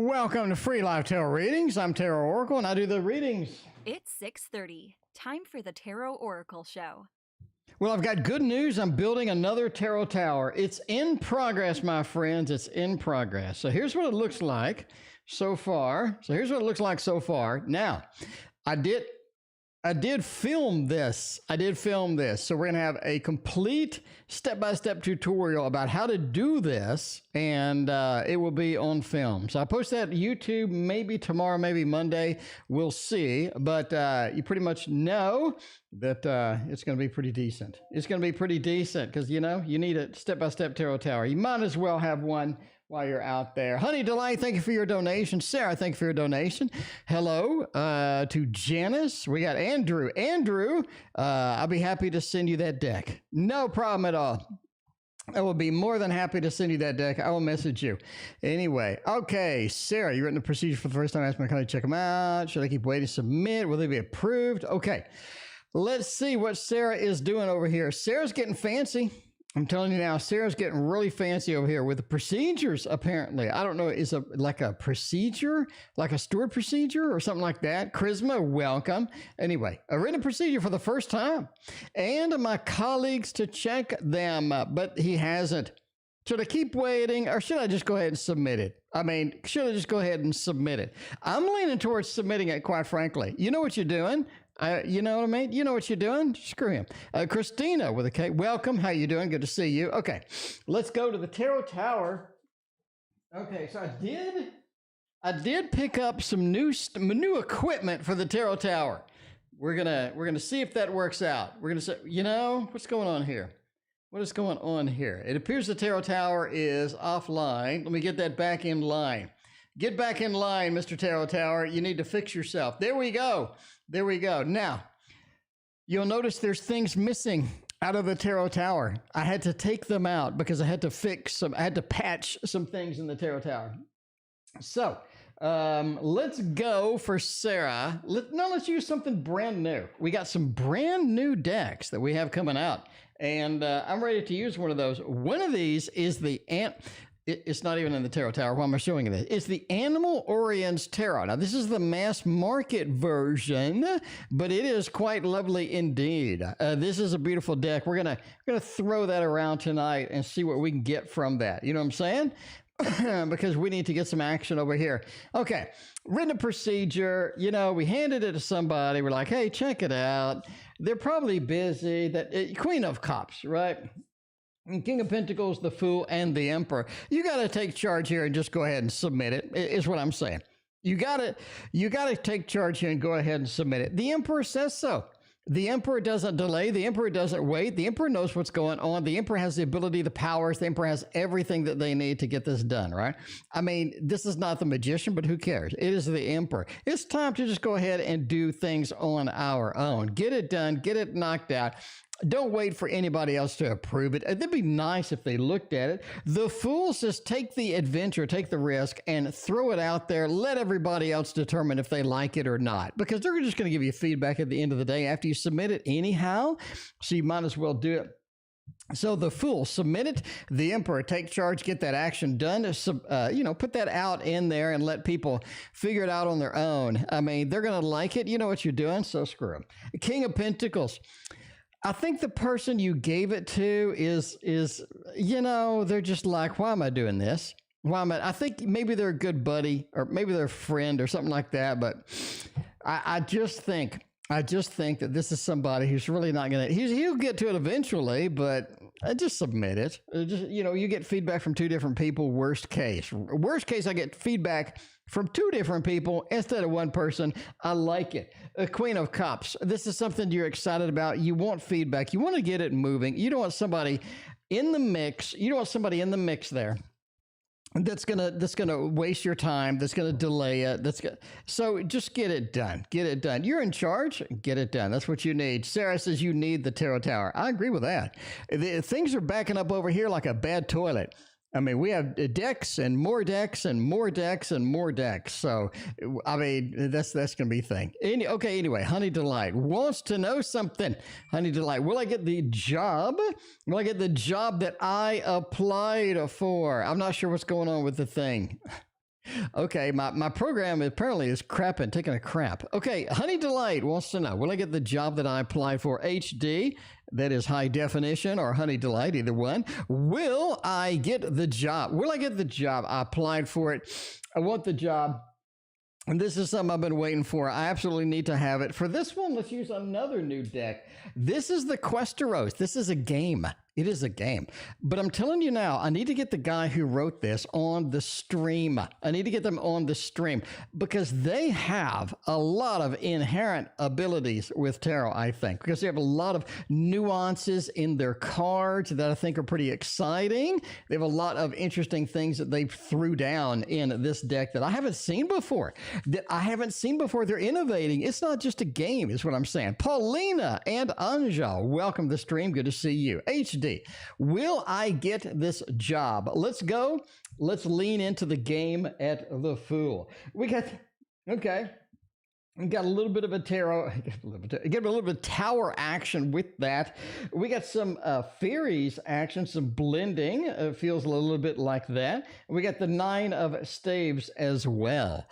Welcome to Free Live Tarot Readings. I'm Tarot Oracle, and I do the readings. It's 6:30. Time for the Tarot Oracle Show. Well, I've got good news. I'm building another tarot tower. It's in progress, my friends. It's in progress. So here's what it looks like so far. Now, I did film this. So we're going to have a complete step-by-step tutorial about how to do this, and it will be on film. So I'll post that to YouTube maybe tomorrow, maybe Monday. We'll see. But you pretty much know that it's going to be pretty decent. It's going to be pretty decent because, you know, you need a step-by-step tarot tower. You might as well have one while you're out there. Honey Delight, thank you for your donation. Sarah, thank you for your donation. Hello to Janice. We got Andrew. Andrew, I'll be happy to send you that deck. No problem at all. I will be more than happy to send you that deck. I will message you. Anyway, okay, Sarah, you've written the procedure for the first time. Ask my colleague to check them out. Should I keep waiting to submit? Will they be approved? Okay, let's see what Sarah is doing over here. Sarah's getting fancy. I'm telling you now, Sarah's getting really fancy over here with the procedures, apparently. I don't know, is it like a procedure, like a steward procedure or something like that? Charisma, welcome. Anyway, a written procedure for the first time. And my colleagues to check them, but he hasn't. Should I keep waiting or should I just go ahead and submit it? I mean, should I just go ahead and submit it? I'm leaning towards submitting it, quite frankly. You know what you're doing? You know what I mean? You know what you're doing? Screw him. Christina with a K. Welcome. How you doing? Good to see you. Okay, let's go to the Tarot Tower. Okay, so I did pick up some new equipment for the Tarot Tower. We're gonna see if that works out. We're gonna say, you know, what's going on here? What is going on here? It appears the Tarot Tower is offline. Let me get that back in line. Get back in line, Mr. Tarot Tower. You need to fix yourself. There we go. There we go. Now, you'll notice there's things missing out of the Tarot Tower. I had to take them out because I had to patch some things in the Tarot Tower. So, let's go for Sarah. Let's use something brand new. We got some brand new decks that we have coming out, and I'm ready to use one of those. One of these is it's not even in the Tarot Tower. Why am I showing you this? It's the Animal Orion's Tarot. Now, this is the mass market version, but it is quite lovely indeed. This is a beautiful deck. We're gonna throw that around tonight and see what we can get from that. You know what I'm saying? Because we need to get some action over here. Okay, written a procedure. You know, we handed it to somebody. We're like, hey, check it out. They're probably busy. Queen of Cups, right? And King of Pentacles, the Fool, and the Emperor. You got to take charge here and just go ahead and submit it, is what I'm saying. You got to take charge here and go ahead and submit it. The Emperor says so. The Emperor doesn't delay. The Emperor doesn't wait. The Emperor knows what's going on. The Emperor has the ability, the powers. The Emperor has everything that they need to get this done, right? I mean, this is not the magician, but who cares? It is the Emperor. It's time to just go ahead and do things on our own. Get it done. Get it knocked out. Don't wait for anybody else to approve it. It'd be nice if they looked at it. The Fool says take the adventure, take the risk, and throw it out there. Let everybody else determine if they like it or not, because they're just going to give you feedback at the end of the day after you submit it anyhow, so you might as well do it. So the Fool, submit it. The Emperor, take charge, get that action done. Put that out in there and let people figure it out on their own. I mean, they're going to like it. You know what you're doing, so screw them. King of Pentacles. I think the person you gave it to is, they're just like, why am I doing this? I think maybe they're a good buddy or maybe they're a friend or something like that. But I just think that this is somebody who's really not going to, he'll get to it eventually, but just submit it. You get feedback from two different people. Worst case, I get feedback from two different people instead of one person. I like it. Queen of Cups. This is something you're excited about. You want feedback. You want to get it moving. You don't want somebody in the mix. You don't want somebody in the mix there that's gonna waste your time, that's gonna delay it, so just get it done. Get it done. You're in charge. Get it done. That's what you need. Sarah says you need the Tarot Tower. I agree with that. Things are backing up over here like a bad toilet. I mean, we have decks and more decks and more decks and more decks. So, I mean, that's going to be a thing. Anyway, Honey Delight wants to know something. Honey Delight, will I get the job? Will I get the job that I applied for? I'm not sure what's going on with the thing. Okay, my program apparently is crapping, taking a crap. Okay, Honey Delight wants to know, will I get the job that I applied for? HD, that is high definition, or Honey Delight, either one. Will I get the job? Will I get the job? I applied for it. I want the job. And this is something I've been waiting for. I absolutely need to have it. For this one, let's use another new deck. This is the Questeros. This is a game. It is a game. But I'm telling you now, I need to get the guy who wrote this on the stream. I need to get them on the stream because they have a lot of inherent abilities with tarot, I think, because they have a lot of nuances in their cards that I think are pretty exciting. They have a lot of interesting things that they threw down in this deck that I haven't seen before. They're innovating. It's not just a game, is what I'm saying. Paulina and Anja, welcome to the stream. Good to see you. HD, will I get this job? Let's go. Let's lean into the game at the Fool. We got a little bit of a tarot, get a little bit of tower action with that. We got some fairies action, some blending. Feels a little bit like that. We got the 9 of staves as well.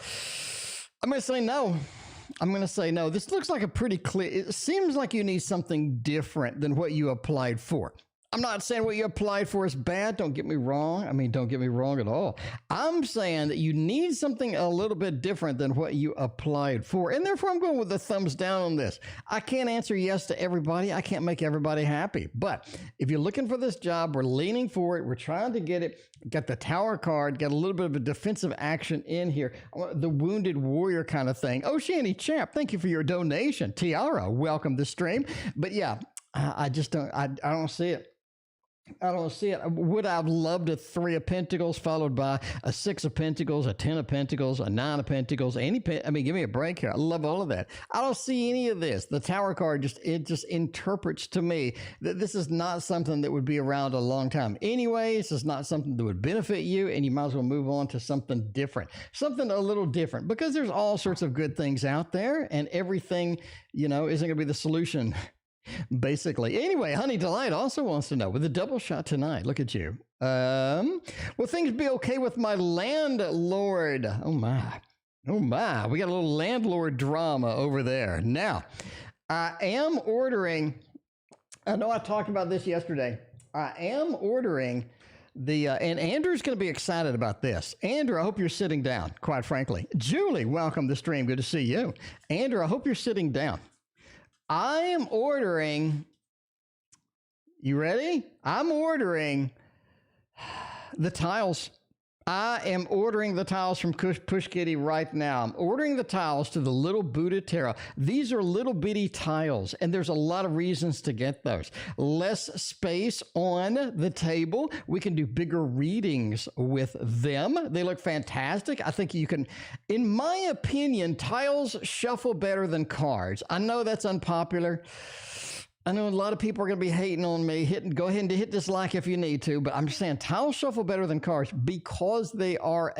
I'm going to say no. I'm going to say no. This looks like a pretty clear, it seems like you need something different than what you applied for. I'm not saying what you applied for is bad. Don't get me wrong. I mean, don't get me wrong at all. I'm saying that you need something a little bit different than what you applied for. And therefore, I'm going with the thumbs down on this. I can't answer yes to everybody. I can't make everybody happy. But if you're looking for this job, we're leaning for it. We're trying to get it. Got the tower card. Got a little bit of a defensive action in here. The wounded warrior kind of thing. Oh, Shanny Champ, thank you for your donation. Tiara, welcome to stream. But yeah, I just don't, I don't see it. I don't see it. Would I have loved a 3 of Pentacles followed by a 6 of Pentacles, a 10 of Pentacles, a 9 of Pentacles, I mean, give me a break here. I love all of that. I don't see any of this. The Tower card just interprets to me that this is not something that would be around a long time. Anyways, this is not something that would benefit you, and you might as well move on to something different. Something a little different, because there's all sorts of good things out there, and everything, isn't going to be the solution. Basically. Anyway, Honey Delight also wants to know, with a double shot tonight, look at you. Will things be okay with my landlord? Oh my. We got a little landlord drama over there. Now, I am ordering, I know I talked about this yesterday. I am ordering and Andrew's going to be excited about this. Andrew, I hope you're sitting down, quite frankly. Julie, welcome to the stream. Good to see you. Andrew, I hope you're sitting down. I am ordering, you ready? I'm ordering the tiles. I am ordering the tiles from Push Kitty right now. I'm ordering the tiles to the Little Buddha Tarot. These are little bitty tiles, and there's a lot of reasons to get those. Less space on the table. We can do bigger readings with them. They look fantastic. I think you can, in my opinion, tiles shuffle better than cards. I know that's unpopular. I know a lot of people are going to be hating on me. Go ahead and hit dislike if you need to, but I'm just saying tiles shuffle better than cards because they are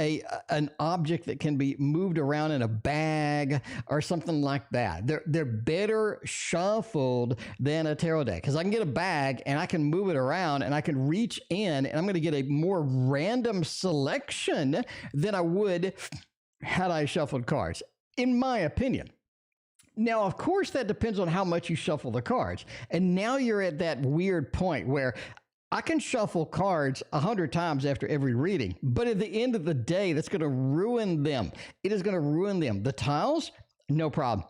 an object that can be moved around in a bag or something like that. They're better shuffled than a tarot deck, because I can get a bag and I can move it around and I can reach in and I'm going to get a more random selection than I would had I shuffled cards, in my opinion. Now, of course, that depends on how much you shuffle the cards. And now you're at that weird point where I can shuffle cards 100 times after every reading, but at the end of the day, that's going to ruin them. It is going to ruin them. The tiles, no problem.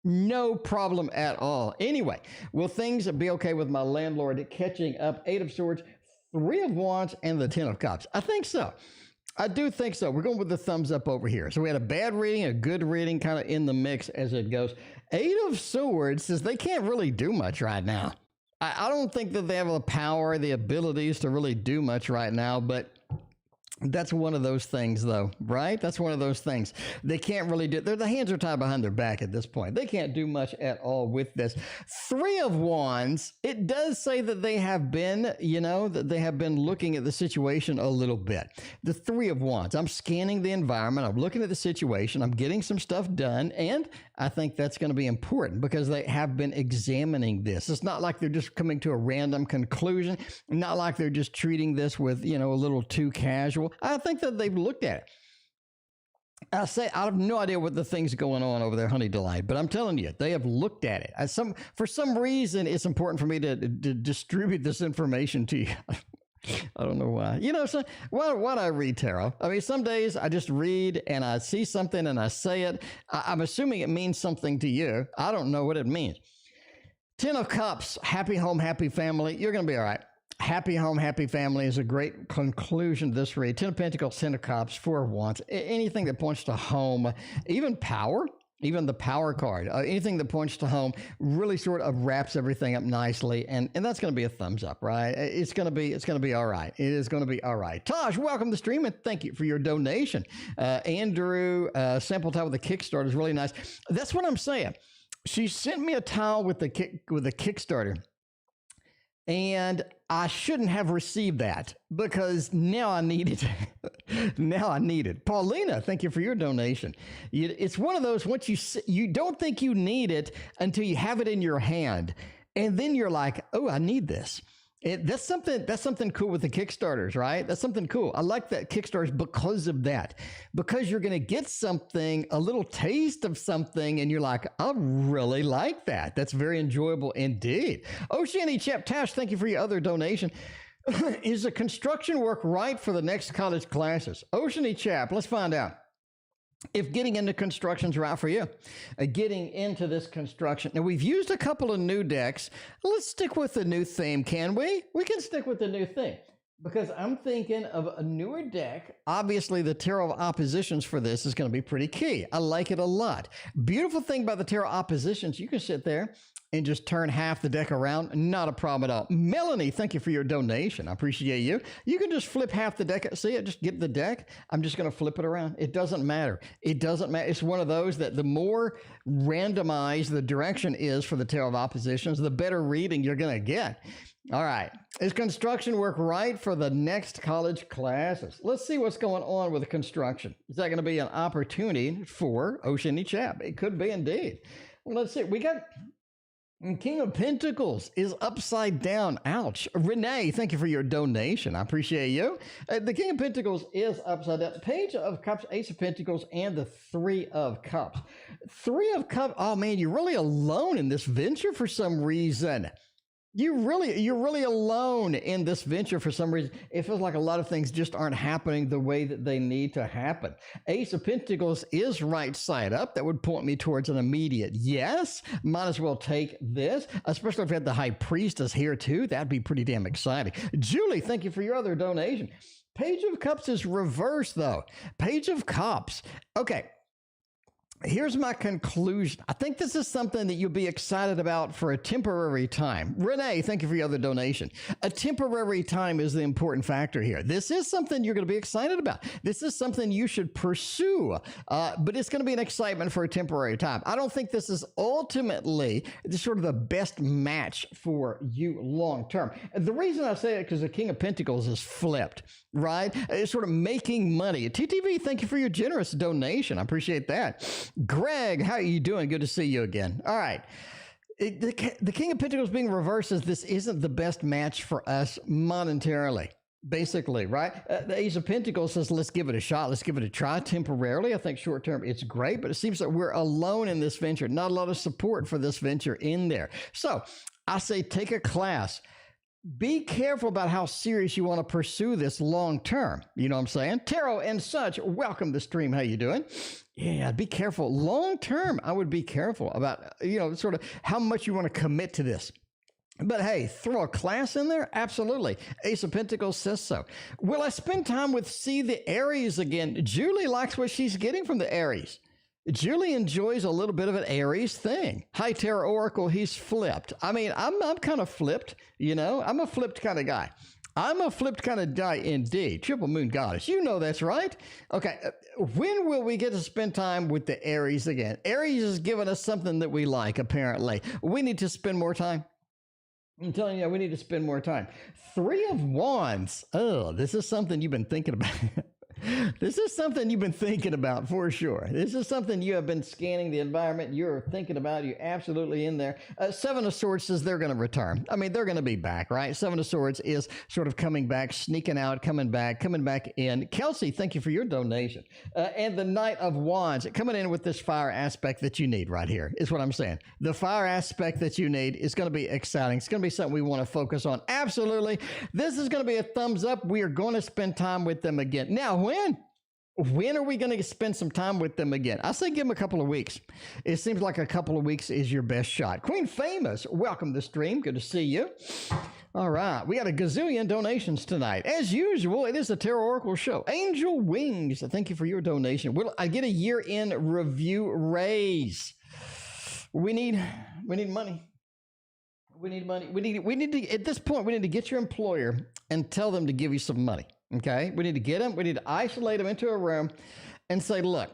No problem at all. Anyway, will things be okay with my landlord catching up? 8 of Swords, 3 of Wands, and the 10 of Cups. I think so. I do think so. We're going with the thumbs up over here. So we had a bad reading, a good reading, kind of in the mix as it goes. 8 of Swords says they can't really do much right now. I don't think that they have the power, the abilities to really do much right now, but that's one of those things, though, right? That's one of those things. They can't really do it. The hands are tied behind their back at this point. They can't do much at all with this. 3 of Wands, it does say that they have been, that they have been looking at the situation a little bit. The 3 of Wands, I'm scanning the environment. I'm looking at the situation. I'm getting some stuff done. And I think that's going to be important because they have been examining this. It's not like they're just coming to a random conclusion. Not like they're just treating this with, a little too casual. I think that they've looked at it. I say I have no idea what the thing's going on over there, Honey Delight, but I'm telling you, they have looked at it. For some reason, it's important for me to distribute this information to you. I don't know why. So why do I read tarot? I mean, some days I just read and I see something and I say it. I'm assuming it means something to you. I don't know what it means. 10 of Cups, happy home, happy family. You're going to be all right. Happy home, happy family is a great conclusion to this read. 10 of Pentacles, 10 of Cups, 4 of Wands. Anything that points to home, even power, even the power card, anything that points to home really sort of wraps everything up nicely. And that's going to be a thumbs up, right? It's going to be all right. It is going to be all right. Taj, welcome to the stream and thank you for your donation. Andrew, sample tile with the Kickstarter is really nice. That's what I'm saying. She sent me a tile with the Kickstarter. And I shouldn't have received that because now I need it. Now I need it. Paulina, thank you for your donation. It's one of those, once you don't think you need it until you have it in your hand. And then you're like, oh, I need this. That's something cool with the Kickstarters, right? That's something cool. I like that Kickstarters because of that. Because you're going to get something, a little taste of something, and you're like, I really like that. That's very enjoyable indeed. Oceanie Chaptash, thank you for your other donation. Is the construction work right for the next college classes? Oceanie Chap, let's find out. If getting into construction is right for you, getting into this construction. Now, we've used a couple of new decks. Let's stick with the new theme, can we? We can stick with the new theme because I'm thinking of a newer deck. Obviously, the Tarot of Oppositions for this is going to be pretty key. I like it a lot. Beautiful thing about the Tarot Oppositions, you can sit there and just turn half the deck around. Not a problem at all. Melanie, thank you for your donation. I appreciate you. You can just flip half the deck. See it? Just get the deck. I'm just going to flip it around. It doesn't matter. It doesn't matter. It's one of those that the more randomized the direction is for the Tarot of Oppositions, the better reading you're going to get. All right. Is construction work right for the next college classes? Let's see what's going on with the construction. Is that going to be an opportunity for Oceanie Chap? It could be indeed. Well, let's see. We got... King of Pentacles is upside down. Ouch. Renee, thank you for your donation. I appreciate you. The King of Pentacles is upside down. Page of Cups, Ace of Pentacles, and the Three of Cups. Three of Cups. Oh, man, you're really alone in this venture for some reason. You're really alone in this venture for some reason. It feels like a lot of things just aren't happening the way that they need to happen. Ace of Pentacles is right side up. That would point me towards an immediate yes. Might as well take this, especially if you had the High Priestess here too. That'd be pretty damn exciting. Julie, thank you for your other donation. Page of Cups is reversed though. Page of Cups. Okay. Here's my conclusion. I think this is something that you'll be excited about for a temporary time. Renee, thank you for your other donation. A temporary time is the important factor here. This is something you're going to be excited about. This is something you should pursue, but it's going to be an excitement for a temporary time. I don't think this is ultimately sort of the best match for you long term. The reason I say it because the King of Pentacles is flipped, right? It's sort of making money. TTV, thank you for your generous donation. I appreciate that. Greg, how are you doing? Good to see you again. All right. The King of Pentacles being reversed says this isn't the best match for us monetarily, basically, right? The Ace of Pentacles says, let's give it a shot. Let's give it a try temporarily. I think short term, it's great, but it seems like we're alone in this venture. Not a lot of support for this venture in there. So I say take a class. Be careful about how serious you want to pursue this long term. You know what I'm saying? Tarot and such, welcome to the stream. How you doing? Yeah, be careful. Long term, I would be careful about, sort of how much you want to commit to this. But hey, throw a class in there? Absolutely. Ace of Pentacles says so. Will I spend time with the Aries again? Julie likes what she's getting from the Aries. Julie enjoys a little bit of an Aries thing. Hi, Tarot Oracle, he's flipped. I mean, I'm kind of flipped, I'm a flipped kind of guy. I'm a flipped kind of guy indeed. Triple Moon Goddess, you know that's right. Okay, when will we get to spend time with the Aries again? Aries has given us something that we like, apparently. We need to spend more time. I'm telling you, we need to spend more time. Three of Wands. Oh, this is something you've been thinking about. This is something you've been thinking about for sure. This is something you have been scanning the environment. You're thinking about. You're absolutely in there. Seven of Swords says they're going to return. I mean, they're going to be back, right? Seven of Swords is sort of coming back, sneaking out, coming back in. Kelsey, thank you for your donation. And the Knight of Wands coming in with this fire aspect that you need right here is what I'm saying. The fire aspect that you need is going to be exciting. It's going to be something we want to focus on. Absolutely. This is going to be a thumbs up. We are going to spend time with them again. Now, when are we going to spend some time with them again? I say give them a couple of weeks. It seems like a couple of weeks is your best shot. Queen Famous, welcome to the stream. Good to see you. All right. We got a gazillion donations tonight. As usual, it is the Tarot Oracle Show. Angel Wings, thank you for your donation. Will I get a year-end review raise? We need money. We need money. We need to, at this point, we need to get your employer and tell them to give you some money. Okay. We need to get them. We need to isolate them into a room and say, look,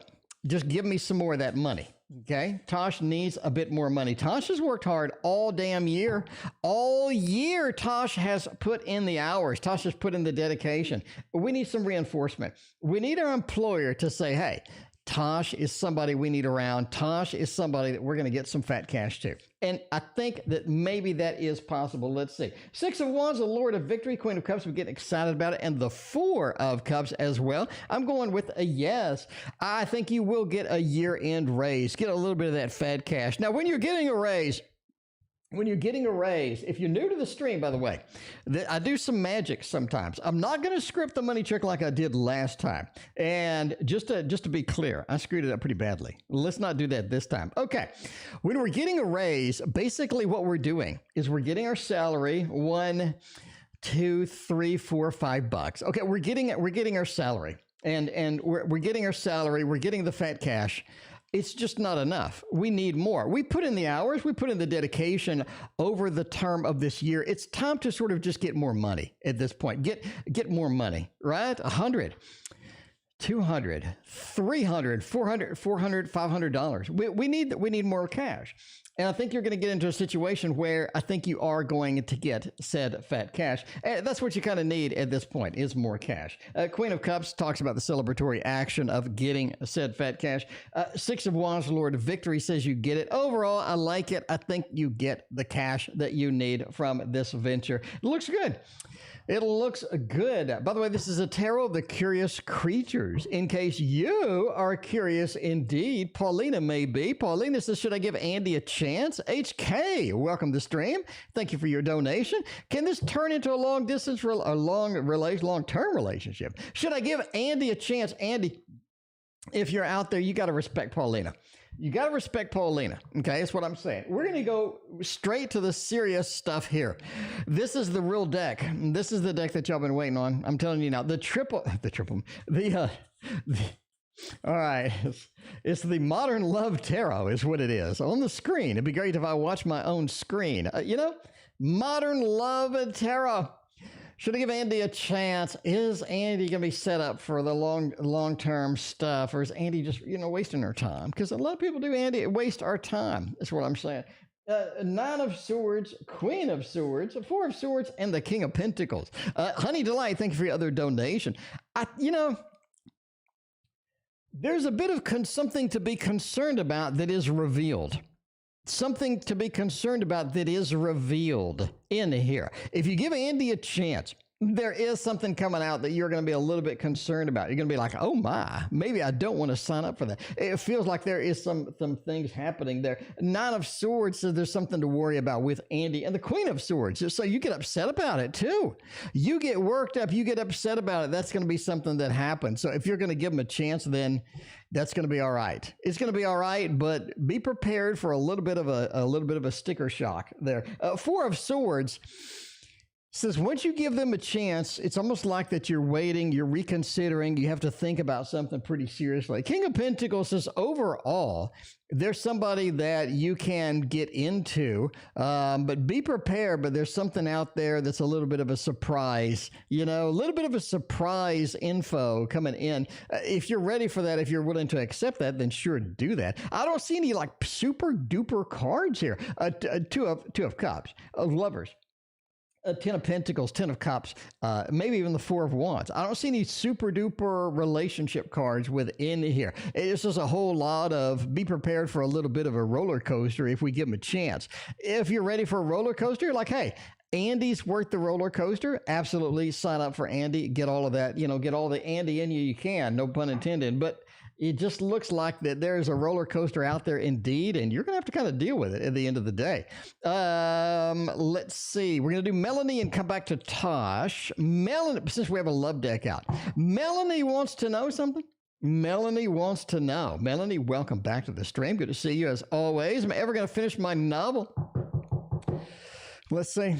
just give me some more of that money. Okay. Tosh needs a bit more money. Tosh has worked hard all damn year. All year, Tosh has put in the hours. Tosh has put in the dedication. We need some reinforcement. We need our employer to say, hey, Tosh is somebody we need around. Tosh is somebody that we're going to get some fat cash to. And I think that maybe that is possible. Let's see. Six of Wands, the Lord of Victory, Queen of Cups. We get excited about it. And the Four of Cups as well. I'm going with a yes. I think you will get a year-end raise. Get a little bit of that fat cash. Now, when you're getting a raise, if you're new to the stream, by the way, I do some magic sometimes. I'm not going to script the money trick like I did last time. And just to be clear, I screwed it up pretty badly. Let's not do that this time. Okay. When we're getting a raise, basically what we're doing is we're getting our salary, $1, $2, $3, $4, $5. Okay. We're getting our salary and we're getting our salary. We're getting the fat cash. It's just not enough. We need more. We put in the hours. We put in the dedication over the term of this year. It's time to sort of just get more money at this point. Get more money, right? 100, 200, 300, 400, 400, $500. We need more cash. And I think you're going to get into a situation where I think you are going to get said fat cash. And that's what you kind of need at this point is more cash. Queen of Cups talks about the celebratory action of getting said fat cash. Six of Wands, Lord of Victory says you get it. Overall, I like it. I think you get the cash that you need from this venture. It looks good. It looks good. By the way, this is a tarot of the curious creatures. In case you are curious indeed, Paulina may be. Paulina says, should I give Andy a chance? HK, welcome to the stream. Thank you for your donation. Can this turn into a long-term relationship? Should I give Andy a chance? Andy, if you're out there, you got to respect Paulina. You got to respect Paulina. Okay, that's what I'm saying. We're going to go straight to the serious stuff here. This is the real deck. This is the deck that y'all been waiting on. I'm telling you now, all right. It's the Modern Love Tarot is what it is on the screen. It'd be great if I watched my own screen. Modern Love Tarot. Should I give Andy a chance? Is Andy going to be set up for the long-term stuff, or is Andy just, wasting her time? Because a lot of people do, Andy, waste our time. That's what I'm saying. Nine of Swords, Queen of Swords, Four of Swords, and the King of Pentacles. Honey Delight, thank you for your other donation. There's a bit of something to be concerned about that is revealed. Something to be concerned about that is revealed in here. If you give Andy a chance, there is something coming out that you're going to be a little bit concerned about. You're going to be like, oh my, maybe I don't want to sign up for that. It feels like there is some things happening there. Nine of Swords says there's something to worry about with Andy, and the Queen of Swords. So you get upset about it too. You get worked up, you get upset about it. That's going to be something that happens. So if you're going to give him a chance, then that's going to be all right. It's going to be all right, but be prepared for a little bit of a sticker shock there. Four of Swords says once you give them a chance, it's almost like that you're waiting, you're reconsidering, you have to think about something pretty seriously. King of Pentacles says overall, there's somebody that you can get into, but be prepared, but there's something out there that's a little bit of a surprise, a little bit of a surprise info coming in. If you're ready for that, if you're willing to accept that, then sure, do that. I don't see any like super duper cards here. Two of Cups, of Lovers. Ten of Pentacles, Ten of Cups, maybe even the Four of Wands. I don't see any super duper relationship cards within here. It's just a whole lot of be prepared for a little bit of a roller coaster if we give them a chance. If you're ready for a roller coaster, like, hey, Andy's worth the roller coaster. Absolutely. Sign up for Andy. Get all of that, get all the Andy in you can. No pun intended. But it just looks like that there's a roller coaster out there indeed, and you're going to have to kind of deal with it at the end of the day. Let's see. We're going to do Melanie and come back to Tosh. Melanie, since we have a love deck out, Melanie wants to know something. Melanie wants to know. Melanie, welcome back to the stream. Good to see you as always. Am I ever going to finish my novel? Let's see.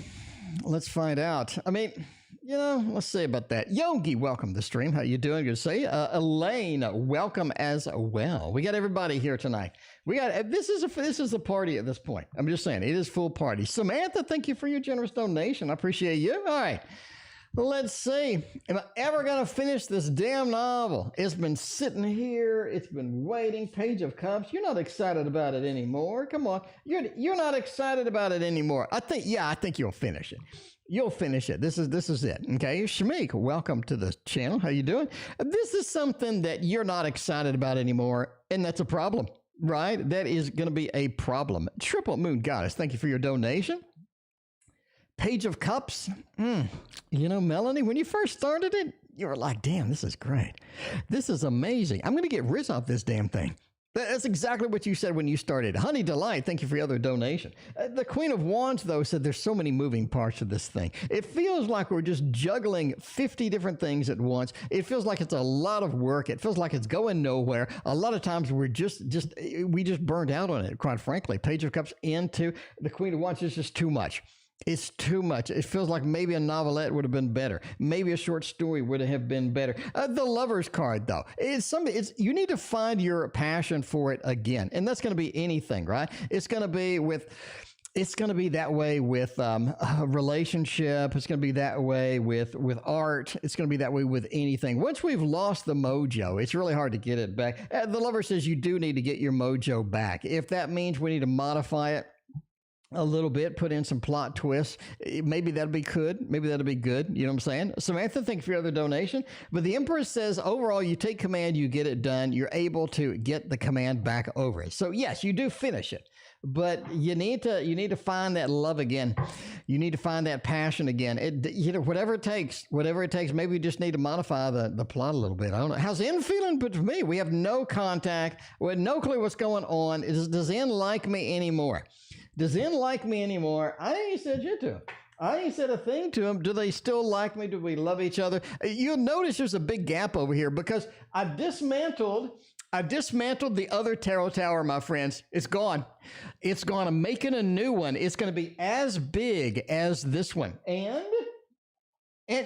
Let's find out. I mean, let's see about that. Yogi, welcome to the stream. How you doing? Good to see you. Elaine, welcome as well. We got everybody here tonight. This is a party at this point. I'm just saying, it is full party. Samantha, thank you for your generous donation. I appreciate you. All right. Let's see. Am I ever going to finish this damn novel? It's been sitting here. It's been waiting. Page of Cups. You're not excited about it anymore. Come on. You're not excited about it anymore. I think you'll finish it. You'll finish it. This is it. Okay. Shamik, welcome to the channel. How you doing? This is something that you're not excited about anymore, and that's a problem, right? That is going to be a problem. Triple Moon Goddess, thank you for your donation. Page of Cups. Melanie, when you first started it, you were like, damn, this is great. This is amazing. I'm going to get rid of this damn thing. That's exactly what you said when you started. Honey Delight, thank you for your other donation. The Queen of Wands, though, said there's so many moving parts to this thing. It feels like we're just juggling 50 different things at once. It feels like it's a lot of work. It feels like it's going nowhere. A lot of times we just burned out on it, quite frankly. Page of Cups into the Queen of Wands is just too much. It's too much. It feels like maybe a novelette would have been better. Maybe a short story would have been better. The Lover's card, though, you need to find your passion for it again, and that's going to be anything, right? It's going to be that way with a relationship. It's going to be that way with art. It's going to be that way with anything. Once we've lost the mojo, it's really hard to get it back. The Lover says you do need to get your mojo back. If that means we need to modify it a little bit, put in some plot twists, maybe that'll be good. Maybe that'll be good. You know what I'm saying? Samantha, thank you for your other donation. But the Empress says, overall, you take command, you get it done. You're able to get the command back over it. So yes, you do finish it, but you need to find that love again. You need to find that passion again. Whatever it takes. Maybe we just need to modify the plot a little bit. I don't know. How's N feeling? But for me, we have no contact. We have no clue what's going on. Does N like me anymore? Does N like me anymore? I ain't said shit to him. I ain't said a thing to him. Do they still like me? Do we love each other? You'll notice there's a big gap over here because I've dismantled the other tarot tower, my friends. It's gone. It's gone. I'm making a new one. It's going to be as big as this one. And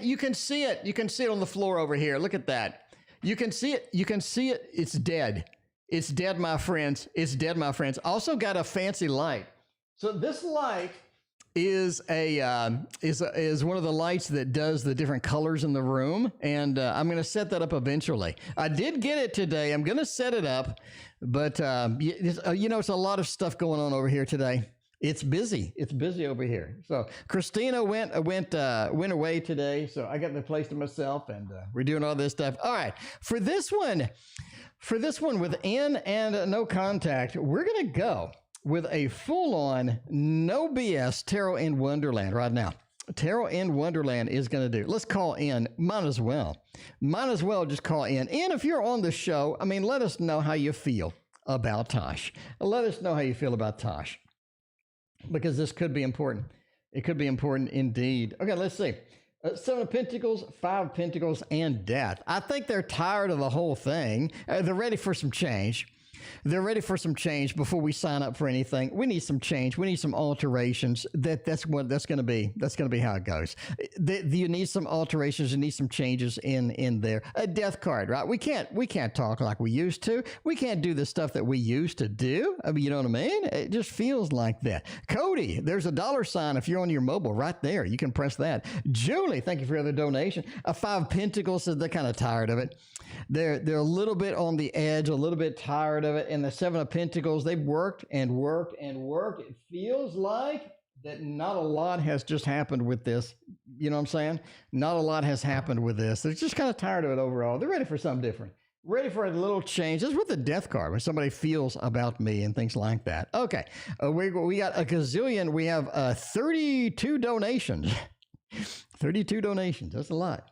you can see it. You can see it on the floor over here. Look at that. You can see it. You can see it. It's dead. It's dead, my friends. It's dead, my friends. Also got a fancy light. So this light is is one of the lights that does the different colors in the room, and I'm going to set that up eventually. I did get it today. I'm going to set it up, but it's a lot of stuff going on over here today. It's busy. It's busy over here. So Christina went away today, so I got the place to myself, and we're doing all this stuff. All right, for this one with N and no contact, we're going to go with a full-on, no BS Tarot in Wonderland right now. Tarot in Wonderland is going to do. Let's call in. Might as well just call in. And if you're on the show, let us know how you feel about Tosh. Let us know how you feel about Tosh, because this could be important. It could be important indeed. Okay, let's see. Seven of Pentacles, Five of Pentacles, and Death. I think they're tired of the whole thing. They're ready for some change. They're ready for some change before we sign up for anything. We need some change. We need some alterations. That's going to be how it goes. You need some alterations. You need some changes in there. A death card, right? We can't talk like we used to. We can't do the stuff that we used to do. You know what I mean? It just feels like that. Cody, there's a $sign if you're on your mobile right there. You can press that. Julie, thank you for your other donation. A Five of Pentacles says they're kind of tired of it. They're a little bit on the edge, a little bit tired of it. And the Seven of Pentacles, they've worked and worked and worked. It feels like that not a lot has just happened with this. You know what I'm saying? Not a lot has happened with this. They're just kind of tired of it overall. They're ready for something different. Ready for a little change. This is what the death card, when somebody feels about me and things like that. Okay. We got a gazillion. We have 32 donations. 32 donations. That's a lot.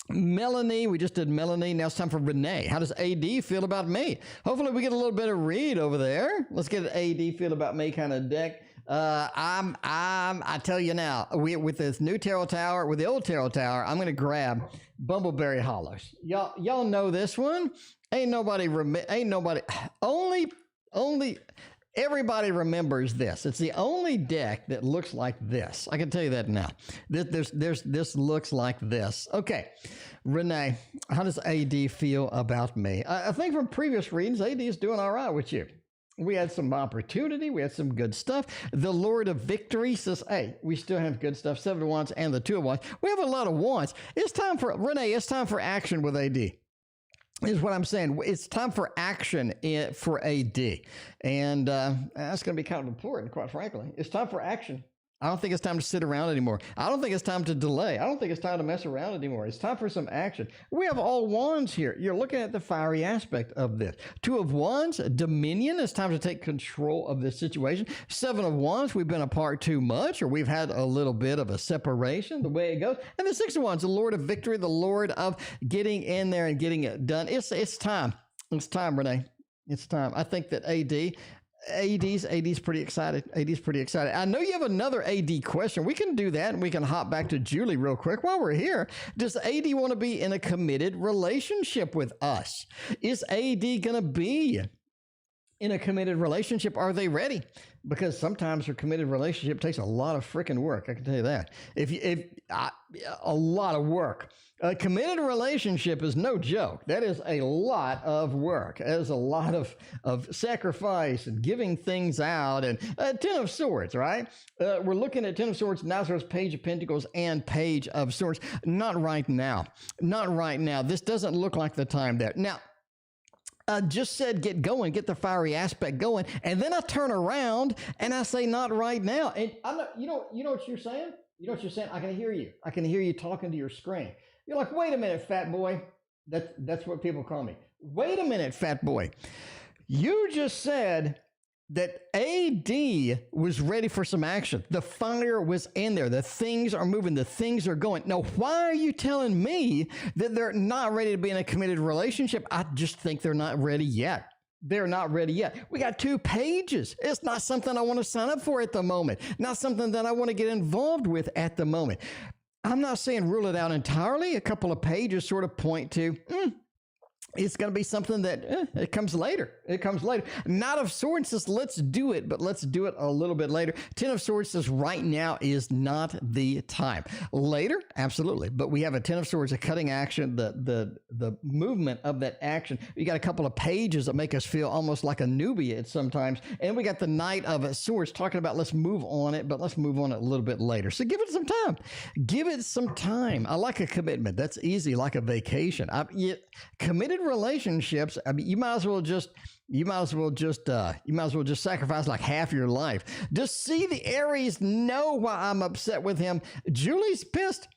Melanie, we just did Melanie. Now it's time for Renee. How does AD feel about me? Hopefully we get a little bit of read over there. Let's get an AD feel about me kind of deck. I tell you now, with this new tarot tower, with the old tarot tower, I'm going to grab Bumbleberry Hollows. Y'all know this one. Only everybody remembers this. It's the only deck that looks like this. I can tell you that now. This looks like this. Okay, Renee, how does AD feel about me? I think from previous readings, AD is doing all right with you. We had some opportunity. We had some good stuff. The Lord of Victory says, hey, we still have good stuff. 7 of Wands and the 2 of Wands. We have a lot of wands. It's time for, Renee, it's time for action with AD. Is what I'm saying. It's time for action for AD. And that's going to be kind of important, quite frankly. It's time for action. I don't think it's time to sit around anymore. I don't think it's time to delay. I don't think it's time to mess around anymore. It's time for some action. We have all wands here. You're looking at the fiery aspect of this. 2 of Wands, Dominion. It's time to take control of this situation. 7 of Wands, we've been apart too much, or we've had a little bit of a separation, the way it goes. And the 6 of Wands, the Lord of Victory, the Lord of getting in there and getting it done. It's time. It's time, Renee. It's time. I think that AD's pretty excited. AD's pretty excited. I know you have another AD question. We can do that, and we can hop back to Julie real quick while we're here. Does AD want to be in a committed relationship with us? Is AD going to be in a committed relationship? Are they ready? Because sometimes a committed relationship takes a lot of freaking work. I can tell you that. A lot of work. A committed relationship is no joke. That is a lot of work. That is a lot of sacrifice and giving things out. And 10 of Swords, right? We're looking at 10 of Swords, Nine of Swords, Page of Pentacles, and Page of Swords. Not right now. Not right now. This doesn't look like the time there. Now, I just said get going, get the fiery aspect going, and then I turn around and I say not right now. And I'm not, you know what you're saying? You know what you're saying? I can hear you. I can hear you talking to your screen. You're like, wait a minute, fat boy. That's what people call me. Wait a minute, fat boy. You just said that AD was ready for some action. The fire was in there. The things are moving. The things are going. Now, why are you telling me that they're not ready to be in a committed relationship? I just think they're not ready yet. They're not ready yet. We got 2 pages. It's not something I want to sign up for at the moment. Not something that I want to get involved with at the moment. I'm not saying rule it out entirely. A couple of pages sort of point to, it's going to be something that it comes later. It comes later. Knight of Swords says, let's do it, but let's do it a little bit later. 10 of Swords says, right now is not the time. Later, absolutely. But we have a 10 of Swords, a cutting action, the movement of that action. You got a couple of pages that make us feel almost like a newbie at sometimes. And we got the Knight of Swords talking about let's move on it, but let's move on it a little bit later. So give it some time. Give it some time. I like a commitment. That's easy, like a vacation. Committed relationships, I mean, you might as well just sacrifice like half your life. Does see the Aries know why I'm upset with him? Julie's pissed.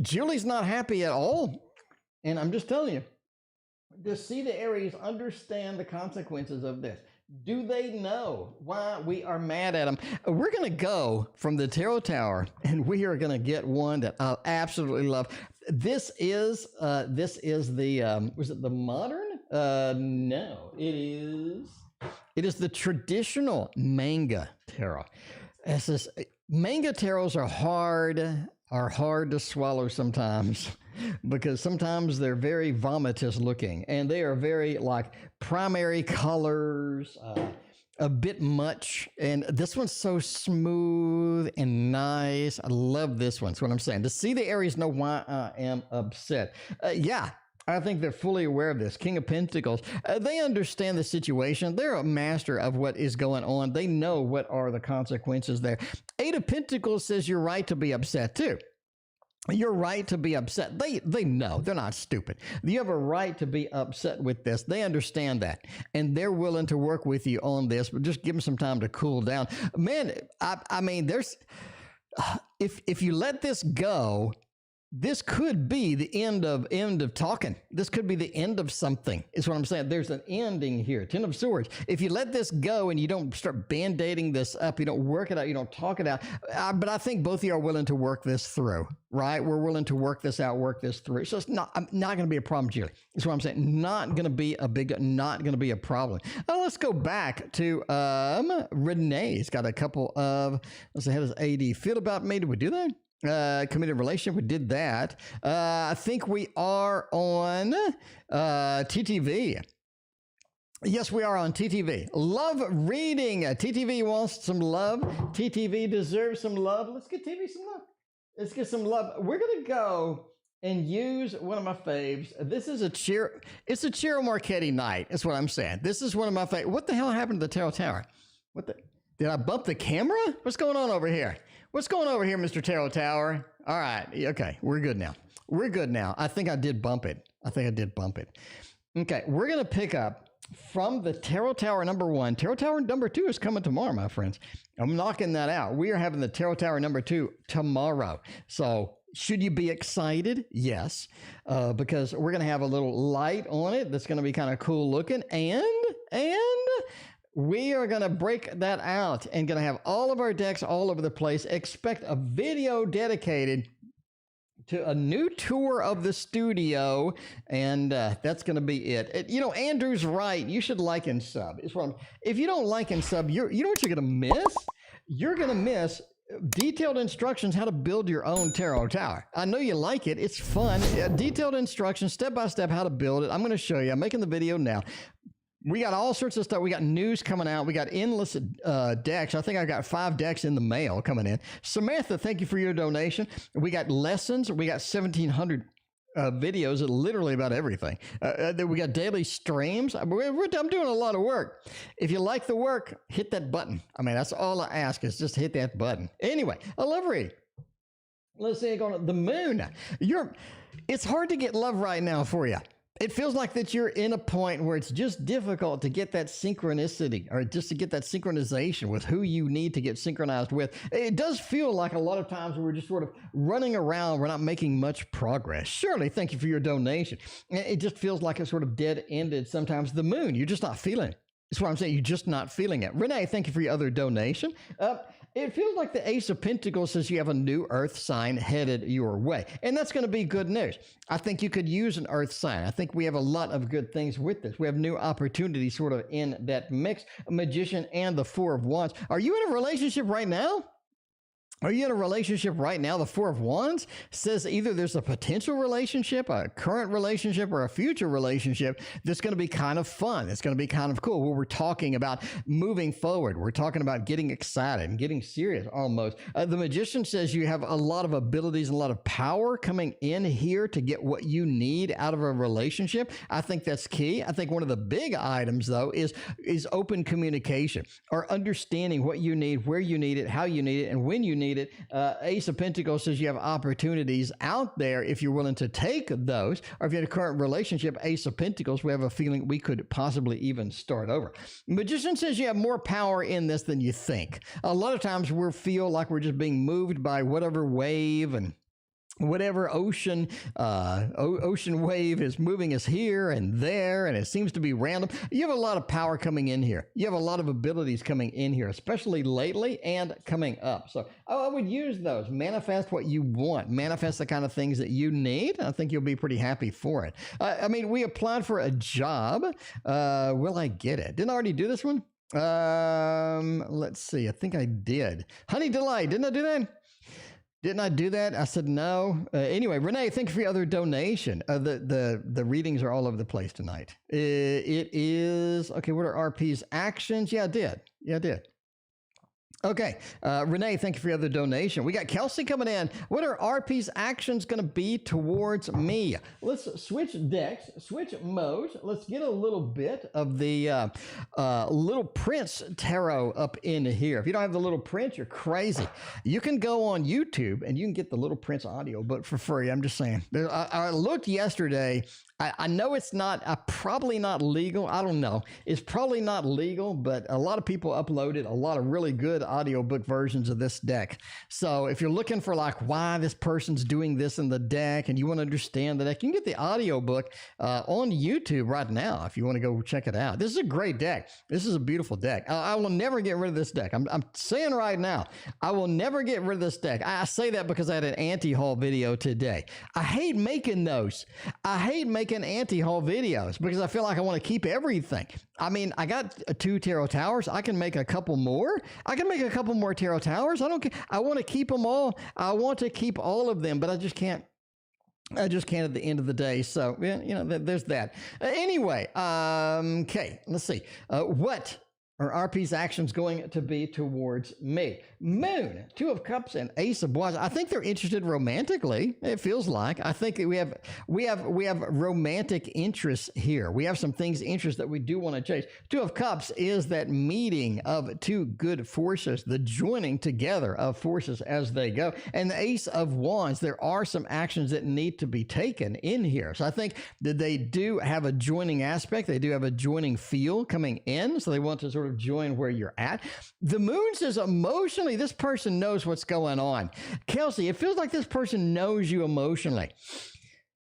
Julie's not happy at all. And I'm just telling you, does see the Aries understand the consequences of this? Do they know why we are mad at them? We're going to go from the Tarot Tower, and we are going to get one that I absolutely love. This is the, was it the modern? No, it is the traditional manga tarot. Manga tarots are hard to swallow sometimes because sometimes they're very vomitous looking and they are very like primary colors, a bit much. And this one's so smooth and nice. I love this one. That's what I'm saying. To see the Aries know why I am upset. Yeah. I think they're fully aware of this. King of Pentacles, they understand the situation. They're a master of what is going on. They know what are the consequences there. 8 of Pentacles says you're right to be upset too. You're right to be upset. They know. They're not stupid. You have a right to be upset with this. They understand that. And they're willing to work with you on this, but just give them some time to cool down. Man, I mean, there's if you let this go, this could be the end of talking. This could be the end of something, is what I'm saying. There's an ending here. 10 of Swords. If you let this go and you don't start band-aiding this up, you don't work it out, you don't talk it out. But I think both of you are willing to work this through, right? We're willing to work this out, work this through. So it's not going to be a problem, Julie. That's what I'm saying. Not going to be not going to be a problem. Let's go back to Renee's got a couple of, let's see, how does AD feel about me? Did we do that? Committed relationship, we did that. I think we are on TTV. Yes, we are on TTV. Love reading. TTV wants some love. TTV deserves some love. Let's get TV some love. Let's get some love. We're going to go and use one of my faves. This is it's a Cheryl Marchetti night. That's what I'm saying. This is one of my faves. What the hell happened to the Tarot Tower? Did I bump the camera? What's going on over here? What's going over here, Mr. Tarot Tower? All right. Okay. We're good now. We're good now. I think I did bump it. Okay. We're going to pick up from the Tarot Tower number 1. Tarot Tower number 2 is coming tomorrow, my friends. I'm knocking that out. We are having the Tarot Tower number 2 tomorrow. So should you be excited? Yes. Because we're going to have a little light on it that's going to be kind of cool looking. And we are going to break that out and going to have all of our decks all over the place. Expect a video dedicated to a new tour of the studio, and that's going to be it. You know, Andrew's right. You should like and sub. If you don't like and sub, you know what you're going to miss? You're going to miss detailed instructions how to build your own tarot tower. I know you like it. It's fun. Detailed instructions, step-by-step how to build it. I'm going to show you. I'm making the video now. We got all sorts of stuff. We got news coming out. We got endless decks. I think I got 5 decks in the mail coming in. Samantha, thank you for your donation. We got lessons. We got 1,700 videos, literally about everything. We got daily streams. I'm doing a lot of work. If you like the work, hit that button. I mean, that's all I ask is just hit that button. Anyway, I love reading. Let's see, the moon. It's hard to get love right now for you. It feels like that you're in a point where it's just difficult to get that synchronicity or just to get that synchronization with who you need to get synchronized with. It does feel like a lot of times we're just sort of running around. We're not making much progress. Shirley, thank you for your donation. It just feels like it's sort of dead-ended sometimes. The moon, you're just not feeling it. That's what I'm saying. You're just not feeling it. Renee, thank you for your other donation. It feels like the Ace of Pentacles says you have a new earth sign headed your way. And that's going to be good news. I think you could use an earth sign. I think we have a lot of good things with this. We have new opportunities sort of in that mix. A Magician and the 4 of Wands. Are you in a relationship right now? Are you in a relationship right now? The 4 of Wands says either there's a potential relationship, a current relationship, or a future relationship that's going to be kind of fun. It's going to be kind of cool. Where we're talking about moving forward. We're talking about getting excited and getting serious almost. The Magician says you have a lot of abilities and a lot of power coming in here to get what you need out of a relationship. I think that's key. I think one of the big items, though, is open communication or understanding what you need, where you need it, how you need it, and when you need it. Ace of Pentacles says you have opportunities out there if you're willing to take those, or if you're in a current relationship. Ace of Pentacles, we have a feeling we could possibly even start over. Magician says you have more power in this than you think. A lot of times we feel like we're just being moved by whatever wave and whatever ocean wave is moving us here and there, and it seems to be random. You have a lot of power coming in here. You have a lot of abilities coming in here, especially lately and coming up. So I would use those. Manifest what you want. Manifest the kind of things that you need. I think you'll be pretty happy for it. I mean, we applied for a job. Will I get it? Didn't I already do this one? Let's see. I think I did. Honey Delight. Didn't I do that? Didn't I do that? I said no. Anyway, Renee, thank you for your other donation. The readings are all over the place tonight. It is, okay, what are RP's actions? Yeah, I did. Okay. Renee, thank you for your other donation. We got Kelsey coming in. What are RP's actions going to be towards me? Let's switch decks, switch modes. Let's get a little bit of the Little Prince Tarot up in here. If you don't have the Little Prince, you're crazy. You can go on YouTube and you can get the Little Prince audiobook for free. I'm just saying. I looked yesterday. I know it's not probably not legal. I don't know. It's probably not legal, but a lot of people uploaded a lot of really good audiobook versions of this deck. So if you're looking for like why this person's doing this in the deck and you want to understand the deck, you can get the audiobook on YouTube right now if you want to go check it out. This is a great deck. This is a beautiful deck. I will never get rid of this deck. I'm saying right now, I will never get rid of this deck. I say that because I had an anti-haul video today. I hate making those. I hate making anti-haul videos because I feel like I want to keep everything. I mean, I got 2 tarot towers. I can make a couple more. I can make a couple more tarot towers. I don't care. I want to keep them all. I want to keep all of them, but I just can't. I just can't at the end of the day. So, yeah, you know, there's that. Anyway, okay, let's see. What are RP's actions going to be towards me? Moon, 2 of Cups and Ace of Wands. I think they're interested romantically. It feels like. I think we have romantic interests here. We have some things, interests that we do want to chase. 2 of Cups is that meeting of 2 good forces, the joining together of forces as they go. And the Ace of Wands, there are some actions that need to be taken in here. So I think that they do have a joining aspect. They do have a joining feel coming in. So they want to sort of join where you're at. The Moon says emotionally, this person knows what's going on. Kelsey, it feels like this person knows you emotionally.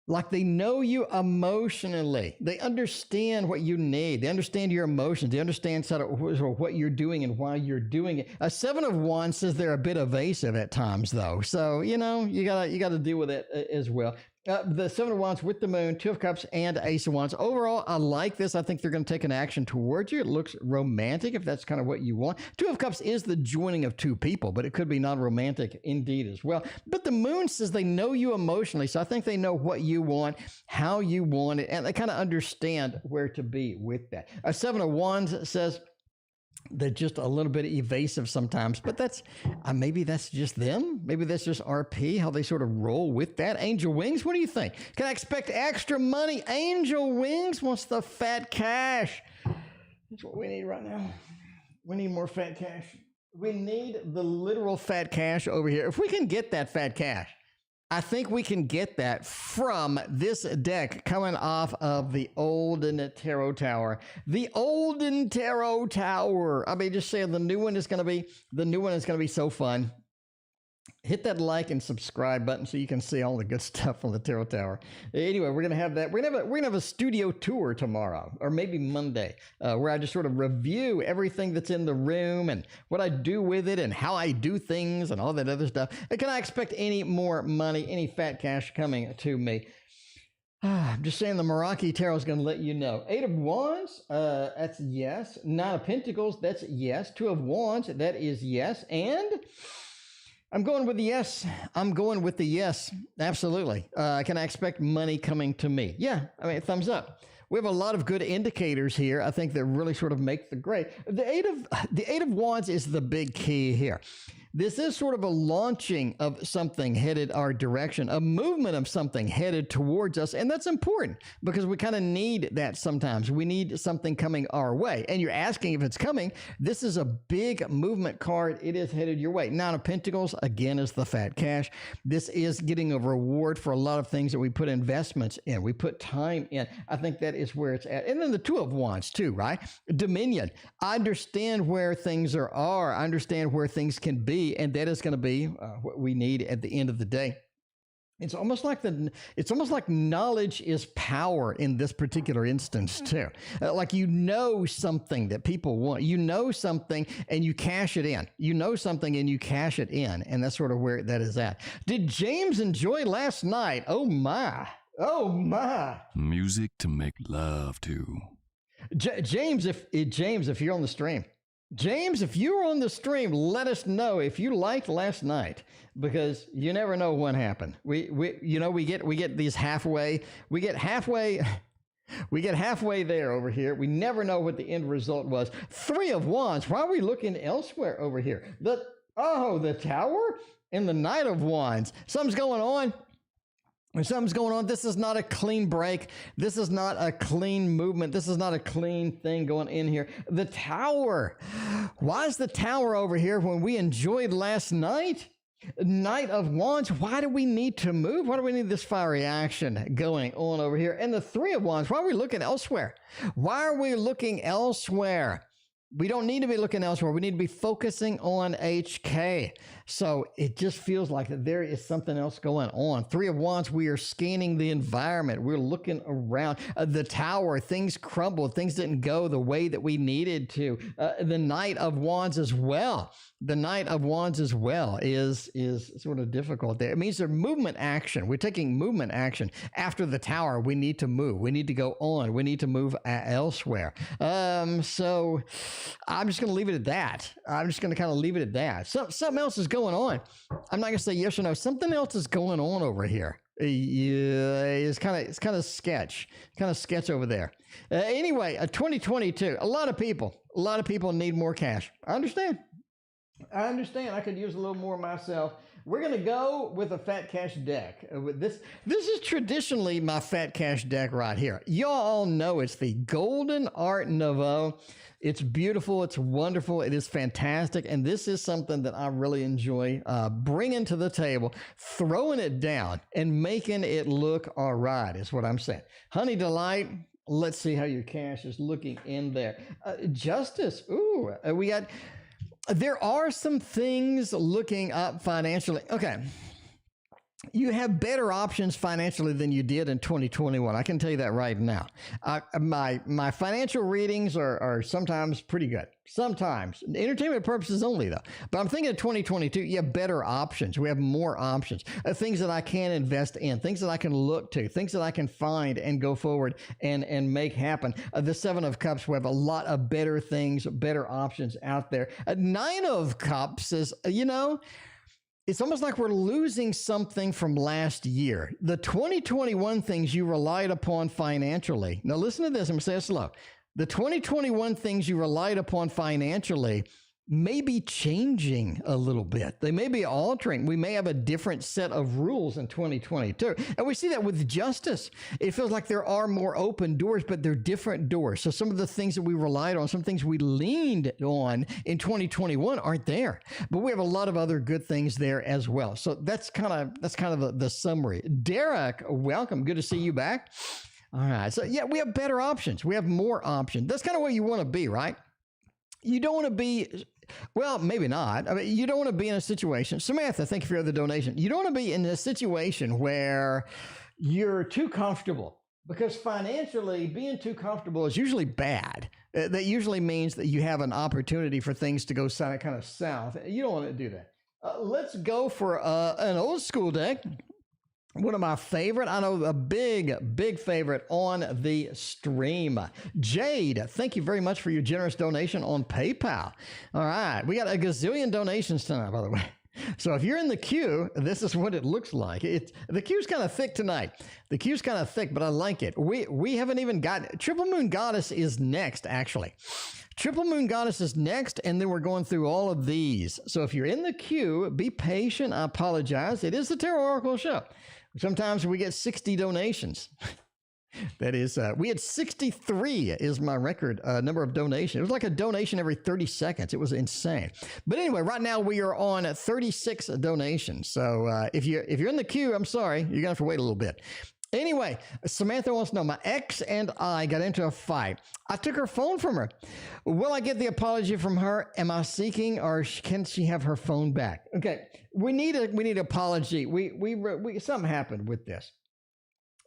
Like they know you emotionally. They understand what you need. They understand your emotions. They understand sort of what you're doing and why you're doing it. A 7 of Wands says they're a bit evasive at times, though. So, you know, you gotta deal with it as well. The 7 of Wands with the Moon, 2 of Cups, and Ace of Wands. Overall, I like this. I think they're going to take an action towards you. It looks romantic if that's kind of what you want. 2 of Cups is the joining of 2 people, but it could be non-romantic indeed as well. But the Moon says they know you emotionally, so I think they know what you want, how you want it, and they kind of understand where to be with that. A 7 of Wands says they're just a little bit evasive sometimes, but that's maybe that's just them. Maybe that's just RP, how they sort of roll with that. Angel Wings, what do you think? Can I expect extra money? Angel Wings wants the fat cash. That's what we need right now. We need more fat cash. We need the literal fat cash over here. If we can get that fat cash, I think we can get that from this deck coming off of the Olden Tarot Tower. The Olden Tarot Tower. I mean, just saying the new one is going to be so fun. Hit that like and subscribe button so you can see all the good stuff on the Tarot Tower. Anyway, we're gonna have that. We're gonna have a studio tour tomorrow, or maybe Monday, where I just sort of review everything that's in the room and what I do with it and how I do things and all that other stuff. And can I expect any more money, any fat cash coming to me? I'm just saying the Meraki Tarot is going to let you know. 8 of Wands, that's yes. 9 of Pentacles, that's yes. 2 of Wands, that is yes. And I'm going with the yes. I'm going with the yes. Absolutely. Can I expect money coming to me? Yeah. I mean, thumbs up. We have a lot of good indicators here. I think that really sort of make the grade. The eight of Wands is the big key here. This is sort of a launching of something headed our direction, a movement of something headed towards us. And that's important because we kind of need that sometimes. We need something coming our way. And you're asking if it's coming. This is a big movement card. It is headed your way. 9 of Pentacles, again, is the fat cash. This is getting a reward for a lot of things that we put investments in. We put time in. I think that is where it's at. And then the 2 of Wands too, right? Dominion. I understand where things are. I understand where things can be. And that is going to be what we need at the end of the day. It's almost like knowledge is power in this particular instance too. Like you know something that people want. You know something and you cash it in. You know something and you cash it in. And that's sort of where that is at. Did James enjoy last night? Oh my. Oh my. Music to make love to. James, if you're on the stream. James, if you were on the stream, let us know if you liked last night, because you never know what happened. We get these halfway We get halfway there over here. We never know what the end result was. Three of Wands. Why are we looking elsewhere over here? The Tower and the Knight of Wands. Something's going on. Something's going on. This is not a clean break. This is not a clean movement. This is not a clean thing going in here. The Tower. Why is the Tower over here when we enjoyed last night? Knight of Wands. Why do we need to move? Why do we need this fiery action going on over here? And the Three of Wands. Why are we looking elsewhere? Why are we looking elsewhere? We don't need to be looking elsewhere. We need to be focusing on HK. So it just feels like that there is something else going on. Three of Wands, we are scanning the environment. We're looking around. The Tower, things crumbled. Things didn't go the way that we needed to. The Knight of Wands as well. The Knight of Wands as well is sort of difficult there. It means there's movement action. We're taking movement action. After the Tower, we need to move. We need to go on. We need to move elsewhere. So I'm just going to leave it at that. I'm just going to kind of leave it at that. Something else is going on. I'm not going to say yes or no. Something else is going on over here. Yeah, it's kind of sketch over there. Anyway, 2022. A lot of people need more cash. I understand. I could use a little more myself. We're going to go with a Fat Cash deck. This is traditionally my Fat Cash deck right here. Y'all all know it's the Golden Art Nouveau. It's beautiful. It's wonderful. It is fantastic. And this is something that I really enjoy bringing to the table, throwing it down and making it look all right is what I'm saying. Honey Delight. Let's see how your cash is looking in there. Justice. Ooh, there are some things looking up financially. Okay. You have better options financially than you did in 2021. I can tell you that right now. My financial readings are sometimes pretty good. Sometimes. Entertainment purposes only, though. But I'm thinking of 2022, you have better options. We have more options. Things that I can invest in. Things that I can look to. Things that I can find and go forward and make happen. The Seven of Cups, we have a lot of better things, better options out there. Nine of Cups is, it's almost like we're losing something from last year. The 2021 things you relied upon financially. Now listen to this. I'm going to say it slow. The 2021 things you relied upon financially may be changing a little bit. They may be altering. We may have a different set of rules in 2022. And we see that with justice. It feels like there are more open doors, but they're different doors. So some of the things that we relied on, some things we leaned on in 2021 aren't there. But we have a lot of other good things there as well. So that's kind of the summary. Derek, welcome. Good to see you back. All right. So yeah, we have better options. We have more options. That's kind of where you want to be, right? You don't want to be, well, maybe not. I mean, you don't want to be in a situation. Samantha, thank you for the donation. You don't want to be in a situation where you're too comfortable, because financially being too comfortable is usually bad. That usually means that you have an opportunity for things to go kind of south. You don't want to do that. Let's go for an old school deck. One of my favorite, I know a big favorite on the stream. Jade, thank you very much for your generous donation on PayPal. All right, we got a gazillion donations tonight, by the way. So if you're in the queue, this is what it looks like. The queue's kind of thick tonight. The queue's kind of thick, but I like it. We haven't even got, Triple Moon Goddess is next, actually. Triple Moon Goddess is next, and then we're going through all of these. So if you're in the queue, be patient. I apologize. It is the Tarot Oracle Show. Sometimes we get 60 donations. That is, we had 63 is my record number of donations. It was like a donation every 30 seconds. It was insane. But anyway, right now we are on 36 donations. So if you're in the queue, I'm sorry, you're gonna have to wait a little bit. Anyway, Samantha wants to know, my ex and I got into a fight. I took her phone from her. Will I get the apology from her? Am I seeking, or can she have her phone back? Okay, we need an apology. We something happened with this.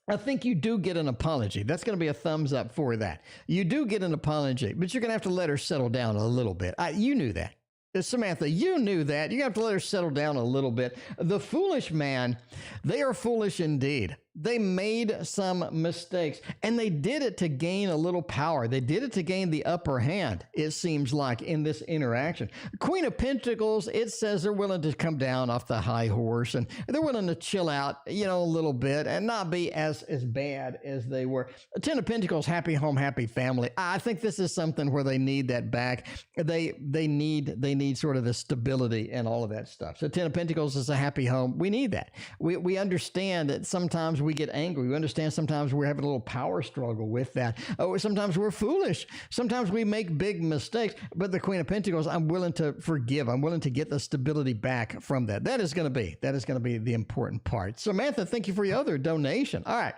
I think you do get an apology. That's going to be a thumbs up for that. You do get an apology, but you're going to have to let her settle down a little bit. You knew that. Samantha, you knew that. You have to let her settle down a little bit. The foolish man, they are foolish indeed. They made some mistakes, and they did it to gain a little power. They did it to gain the upper hand, it seems like, in this interaction. Queen of Pentacles, it says they're willing to come down off the high horse, and they're willing to chill out, a little bit and not be as bad as they were. Ten of Pentacles, happy home, happy family. I think this is something where they need that back. They need sort of the stability and all of that stuff. So Ten of Pentacles is a happy home. We need that. We understand that sometimes we get angry. We understand sometimes we're having a little power struggle with that. Oh, sometimes we're foolish. Sometimes we make big mistakes. But the Queen of Pentacles, I'm willing to forgive. I'm willing to get the stability back from that. That is going to be the important part. Samantha, thank you for your other donation. All right.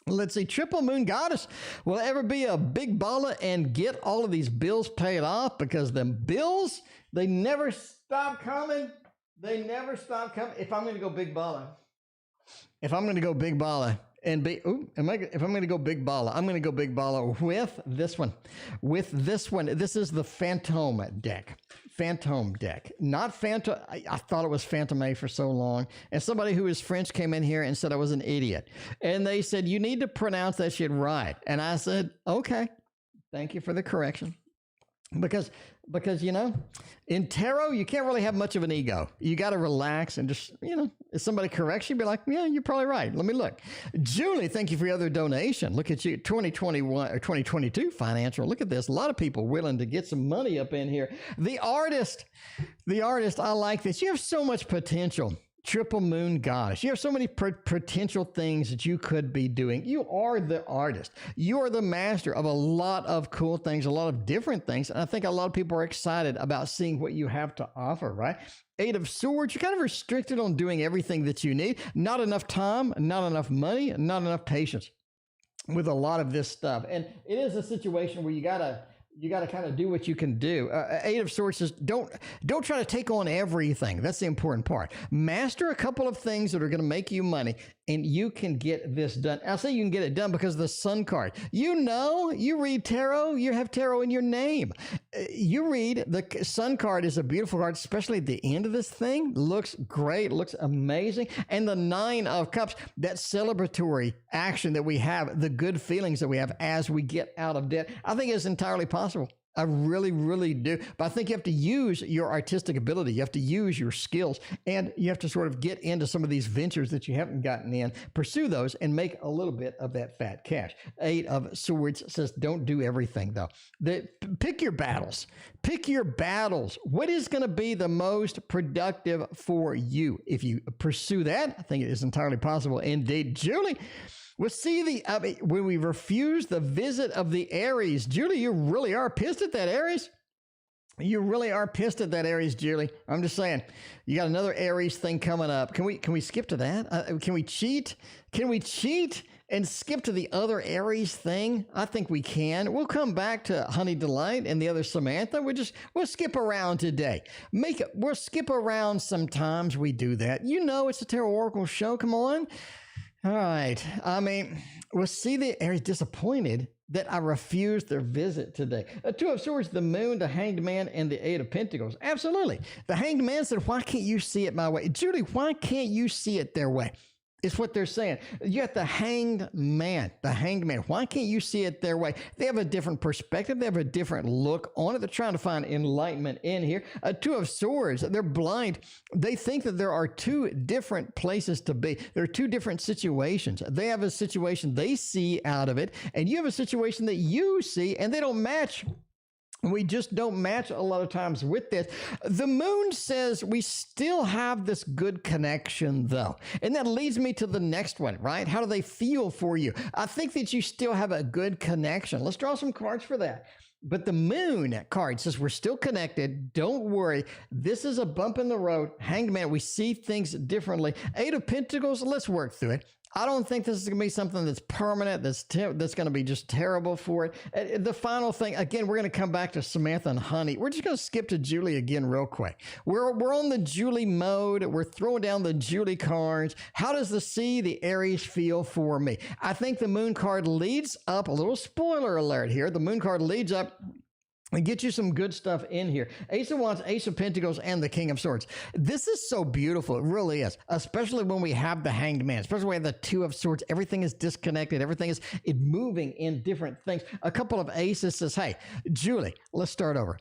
Let's see. Triple Moon Goddess, will ever be a big baller and get all of these bills paid off? Because them bills, they never stop coming. They never stop coming. If I'm going to go big baller, and if I'm going to go big baller, I'm going to go big baller with this one. This is the Phantom deck. Phantom deck, not Phantom. I thought it was Phantom for so long. And somebody who is French came in here and said I was an idiot. And they said, you need to pronounce that shit right. And I said, okay, thank you for the correction. Because in tarot, you can't really have much of an ego. You got to relax and just, if somebody corrects you, be like, yeah, you're probably right. Let me look. Julie, thank you for your other donation. Look at you, 2021 or 2022 financial. Look at this. A lot of people willing to get some money up in here. The artist, I like this. You have so much potential. Triple Moon Goddess. You have so many potential things that you could be doing. You are the artist. You are the master of a lot of cool things, a lot of different things. And I think a lot of people are excited about seeing what you have to offer, right? Eight of Swords, you're kind of restricted on doing everything that you need. Not enough time, not enough money, not enough patience with a lot of this stuff. And it is a situation where you got to kind of do what you can do. Eight of Swords says, don't try to take on everything. That's the important part. Master a couple of things that are going to make you money, and you can get this done. I'll say you can get it done because of the Sun card. You read tarot, you have tarot in your name. You read, the Sun card is a beautiful card, especially at the end of this thing. Looks great, looks amazing. And the Nine of Cups, that celebratory action that we have, the good feelings that we have as we get out of debt, I think is entirely possible. I really, really do. But I think you have to use your artistic ability. You have to use your skills, and you have to sort of get into some of these ventures that you haven't gotten in, pursue those, and make a little bit of that fat cash. Eight of Swords says, don't do everything, though. Pick your battles. Pick your battles. What is going to be the most productive for you? If you pursue that, I think it is entirely possible. Indeed, Julie, we'll see when we refuse the visit of the Aries. Julie, you really are pissed at that Aries. You really are pissed at that Aries, Julie. I'm just saying, you got another Aries thing coming up. Can we skip to that? Can we cheat? Can we cheat and skip to the other Aries thing? I think we can. We'll come back to Honey Delight and the other Samantha. We'll skip around today. We'll skip around sometimes. We do that. It's a Tarot Oracle show. Come on. All right. We'll see the Aries disappointed that I refused their visit today. Two of Swords, the Moon, the Hanged Man, and the Eight of Pentacles. Absolutely. The Hanged Man said, why can't you see it my way? Julie, why can't you see it their way? It's what they're saying. You got the Hanged Man. The Hanged Man. Why can't you see it their way? They have a different perspective. They have a different look on it. They're trying to find enlightenment in here. Two of Swords. They're blind. They think that there are two different places to be. There are two different situations. They have a situation they see out of it, and you have a situation that you see, and they don't match. We just don't match a lot of times with this. The Moon says we still have this good connection, though. And that leads me to the next one, right? How do they feel for you? I think that you still have a good connection. Let's draw some cards for that. But the Moon card says we're still connected. Don't worry. This is a bump in the road. Hanged Man, we see things differently. Eight of Pentacles, let's work through it. I don't think this is going to be something that's permanent, that's going to be just terrible for it. The final thing, again, we're going to come back to Samantha and Honey. We're just going to skip to Julie again real quick. We're on the Julie mode. We're throwing down the Julie cards. How does the Aries feel for me? I think the Moon card leads up, a little spoiler alert here. The Moon card leads up and get you some good stuff in here. Ace of Wands, Ace of Pentacles, and the King of Swords. This is so beautiful. It really is. Especially when we have the Hanged Man. Especially when we have the Two of Swords. Everything is disconnected. Everything is moving in different things. A couple of aces says, hey, Julie, let's start over.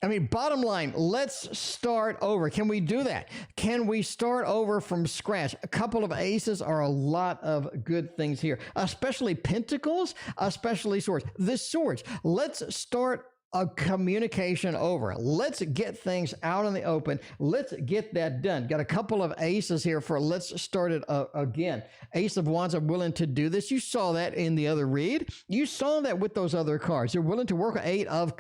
I mean, bottom line, let's start over. Can we do that? Can we start over from scratch? A couple of aces are a lot of good things here, especially Pentacles, especially Swords. The Swords, let's start a communication over. Let's get things out in the open. Let's get that done. Got a couple of aces here for let's start it again. Ace of Wands are willing to do this. You saw that in the other read. You saw that with those other cards. They're willing to work eight of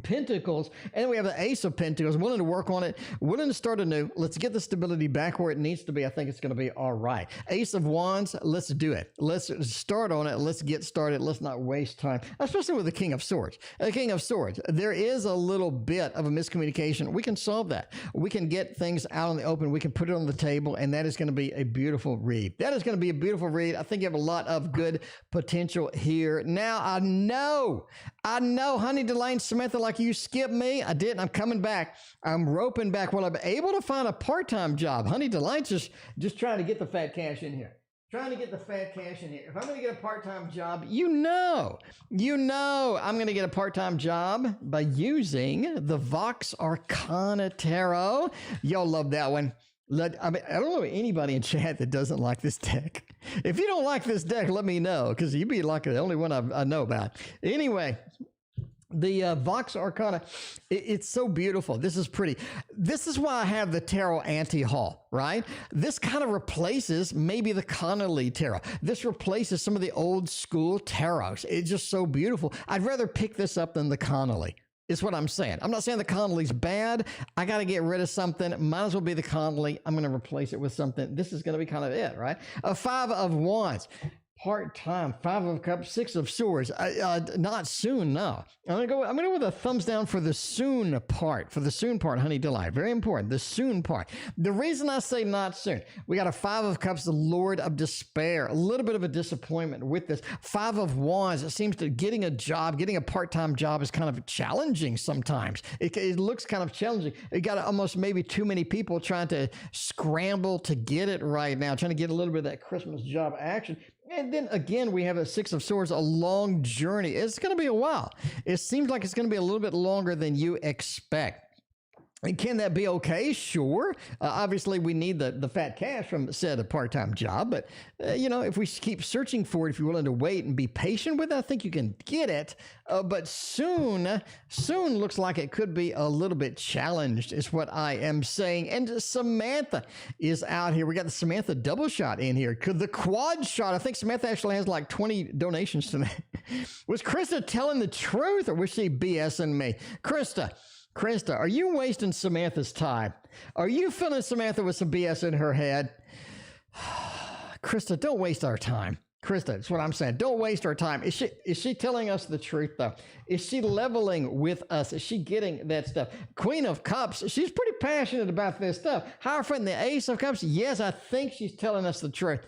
Pentacles, and then we have the Ace of Pentacles, willing to work on it, willing to start anew. Let's get the stability back where it needs to be. I think it's going to be all right. Ace of Wands, let's do it. Let's start on it. Let's get started. Let's not waste time, especially with the King of Swords. The King of Swords, there is a little bit of a miscommunication. We can solve that. We can get things out in the open. We can put it on the table, and that is going to be a beautiful read. That is going to be a beautiful read. I think you have a lot of good potential here. Now, I know, honey, Delane, Samantha, like you skipped me. I didn't. I'm coming back. I'm roping back. Well, I'm able to find a part-time job. Honey, Deline's just trying to get the fat cash in here. Trying to get the fat cash in here. If I'm going to get a part-time job, you know, I'm going to get a part-time job by using the Vox Arcana Tarot. Y'all love that one. I mean, I don't know anybody in chat that doesn't like this deck. If you don't like this deck, let me know, because you'd be like the only one I know about. Anyway, the Vox Arcana, it's so beautiful. This is pretty. This is why I have the Tarot Anti-Haul, right? This kind of replaces maybe the Connolly Tarot. This replaces some of the old school tarots. It's just so beautiful. I'd rather pick this up than the Connolly. Is what I'm saying. I'm not saying the Connolly's bad. I got to get rid of something. Might as well be the Connolly. I'm going to replace it with something. This is going to be kind of it, right? A Five of Wands. Part-time, Five of Cups, Six of Swords. Not soon, no. I'm gonna go with a thumbs down for the soon part. Honey Delight. Very important. The soon part. The reason I say not soon, we got a Five of Cups, the Lord of Despair. A little bit of a disappointment with this. Five of Wands. It seems that getting a part-time job is kind of challenging sometimes. It looks kind of challenging. You got almost maybe too many people trying to scramble to get it right now, trying to get a little bit of that Christmas job action. And then again, we have a Six of Swords, a long journey. It's going to be a while. It seems like it's going to be a little bit longer than you expect. And can that be okay? Sure. Obviously, we need the fat cash from said part-time job. But, if we keep searching for it, if you're willing to wait and be patient with it, I think you can get it. But soon looks like it could be a little bit challenged is what I am saying. And Samantha is out here. We got the Samantha double shot in here. Could the quad shot, I think Samantha actually has like 20 donations today. Was Krista telling the truth or was she BSing me? Krista, are you wasting Samantha's time? Are you filling Samantha with some BS in her head? Krista, don't waste our time. Krista, that's what I'm saying. Don't waste our time. Is she telling us the truth, though? Is she leveling with us? Is she getting that stuff? Queen of Cups, she's pretty passionate about this stuff. Hierophant and the Ace of Cups, yes, I think she's telling us the truth.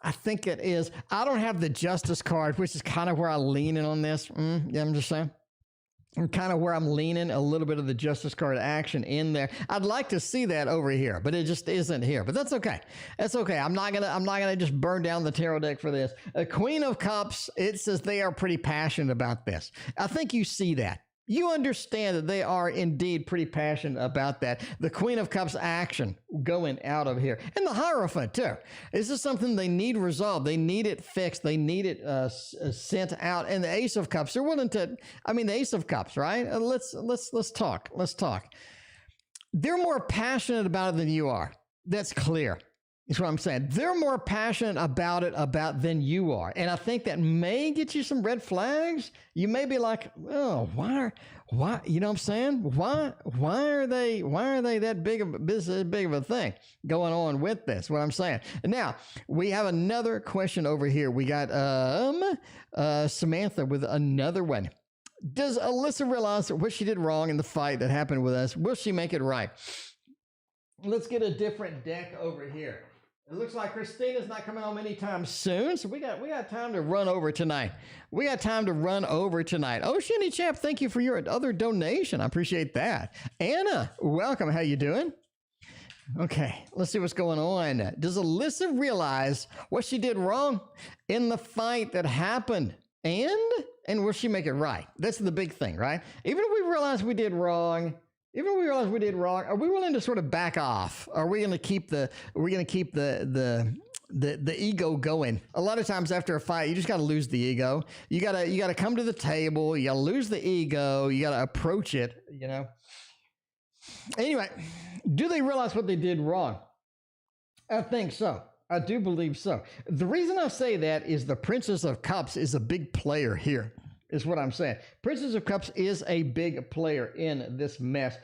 I think it is. I don't have the Justice card, which is kind of where I lean in on this. Yeah, I'm just saying. And kind of where I'm leaning, a little bit of the Justice card action in there. I'd like to see that over here, but it just isn't here. But that's okay. That's okay. I'm not gonna just burn down the tarot deck for this. Queen of Cups, it says they are pretty passionate about this. I think you see that. You understand that they are indeed pretty passionate about that. The Queen of Cups action going out of here. And the Hierophant, too. This is something they need resolved. They need it fixed. They need it sent out. And the Ace of Cups, they're willing to, the Ace of Cups, right? Let's talk. Let's talk. They're more passionate about it than you are. That's clear. That's what I'm saying. They're more passionate about it than you are. And I think that may get you some red flags. You may be like, oh, why, you know what I'm saying? Why are they that big of a thing going on with this? What I'm saying. Now, we have another question over here. We got Samantha with another one. Does Alyssa realize what she did wrong in the fight that happened with us? Will she make it right? Let's get a different deck over here. It looks like Christina's not coming home anytime soon, so we got time to run over tonight. We got time to run over tonight. Oh, Shinny Chap, thank you for your other donation. I appreciate that. Anna, welcome. How you doing? Okay, let's see what's going on. Does Alyssa realize what she did wrong in the fight that happened? And will she make it right? That's the big thing, right? Even if we realize we did wrong, are we willing to sort of back off? Are we going to keep the ego going? A lot of times after a fight, you just got to lose the ego. You got to come to the table. You got to lose the ego. You got to approach it, you know? Anyway, do they realize what they did wrong? I think so. I do believe so. The reason I say that is the Princess of Cups is a big player here, is what I'm saying. Princess of Cups is a big player in this mess.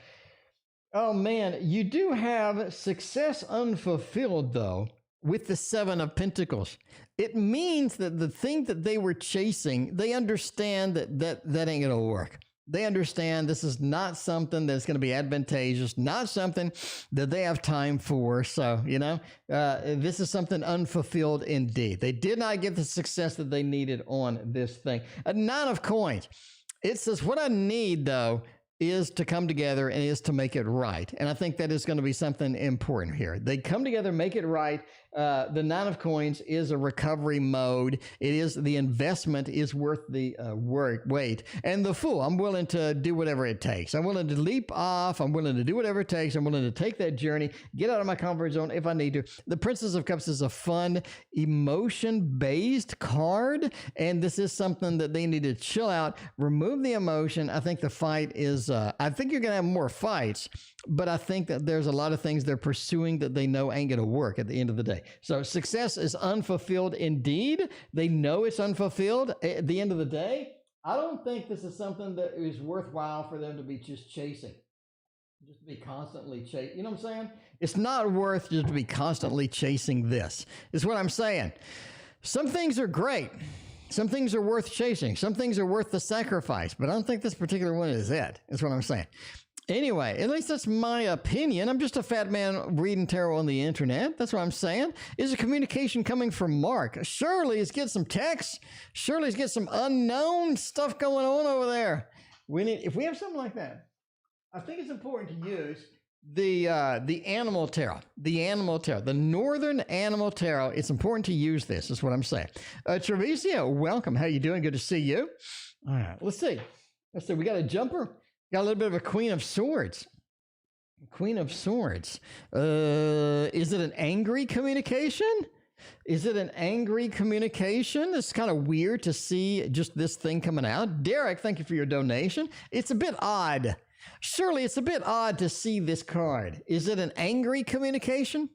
Oh, man, you do have success unfulfilled, though, with the Seven of Pentacles. It means that the thing that they were chasing, they understand that ain't going to work. They understand this is not something that's going to be advantageous, not something that they have time for. So, you know, this is something unfulfilled indeed. They did not get the success that they needed on this thing. A Nine of Coins. It says, what I need, though, is to come together and is to make it right. And I think that is going to be something important here. They come together, make it right. The Nine of Coins is a recovery mode. It is the investment is worth the wait. And the Fool, I'm willing to do whatever it takes. I'm willing to leap off. I'm willing to do whatever it takes. I'm willing to take that journey, get out of my comfort zone if I need to. The Princess of Cups is a fun, emotion-based card. And this is something that they need to chill out, remove the emotion. I think the fight is, I think you're going to have more fights, but I think that there's a lot of things they're pursuing that they know ain't going to work at the end of the day. So success is unfulfilled indeed. They know it's unfulfilled at the end of the day. I don't think this is something that is worthwhile for them to be just chasing. Just to be constantly chasing. You know what I'm saying? It's not worth just to be constantly chasing this, is what I'm saying. Some things are great. Some things are worth chasing. Some things are worth the sacrifice, but I don't think this particular one is it, is what I'm saying. Anyway, at least that's my opinion. I'm just a fat man reading tarot on the internet. That's what I'm saying. Is a communication coming from Mark? Surely he's getting some text. Surely he's getting some unknown stuff going on over there. If we have something like that, I think it's important to use the animal tarot, the Northern Animal Tarot. It's important to use this, is what I'm saying. Trevisia, welcome. How you doing? Good to see you. All right, let's see. We got a jumper. Got a little bit of a Queen of Swords. Queen of Swords. Is it an angry communication? Is it an angry communication? It's kind of weird to see just this thing coming out. Derek, thank you for your donation. It's a bit odd. Surely it's a bit odd to see this card. Is it an angry communication?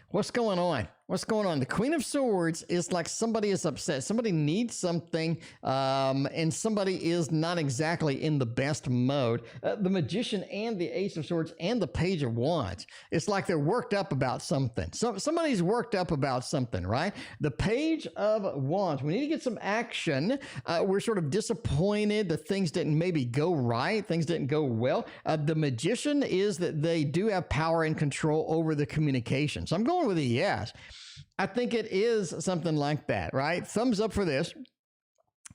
What's going on? What's going on? The Queen of Swords is like somebody is upset. Somebody needs something, and somebody is not exactly in the best mode. The Magician and the Ace of Swords and the Page of Wands. It's like they're worked up about something. Somebody's worked up about something, right? The Page of Wands. We need to get some action. We're sort of disappointed that things didn't maybe go right. Things didn't go well. The Magician is that they do have power and control over the communication. So I'm going with a yes. I think it is something like that, right? Thumbs up for this.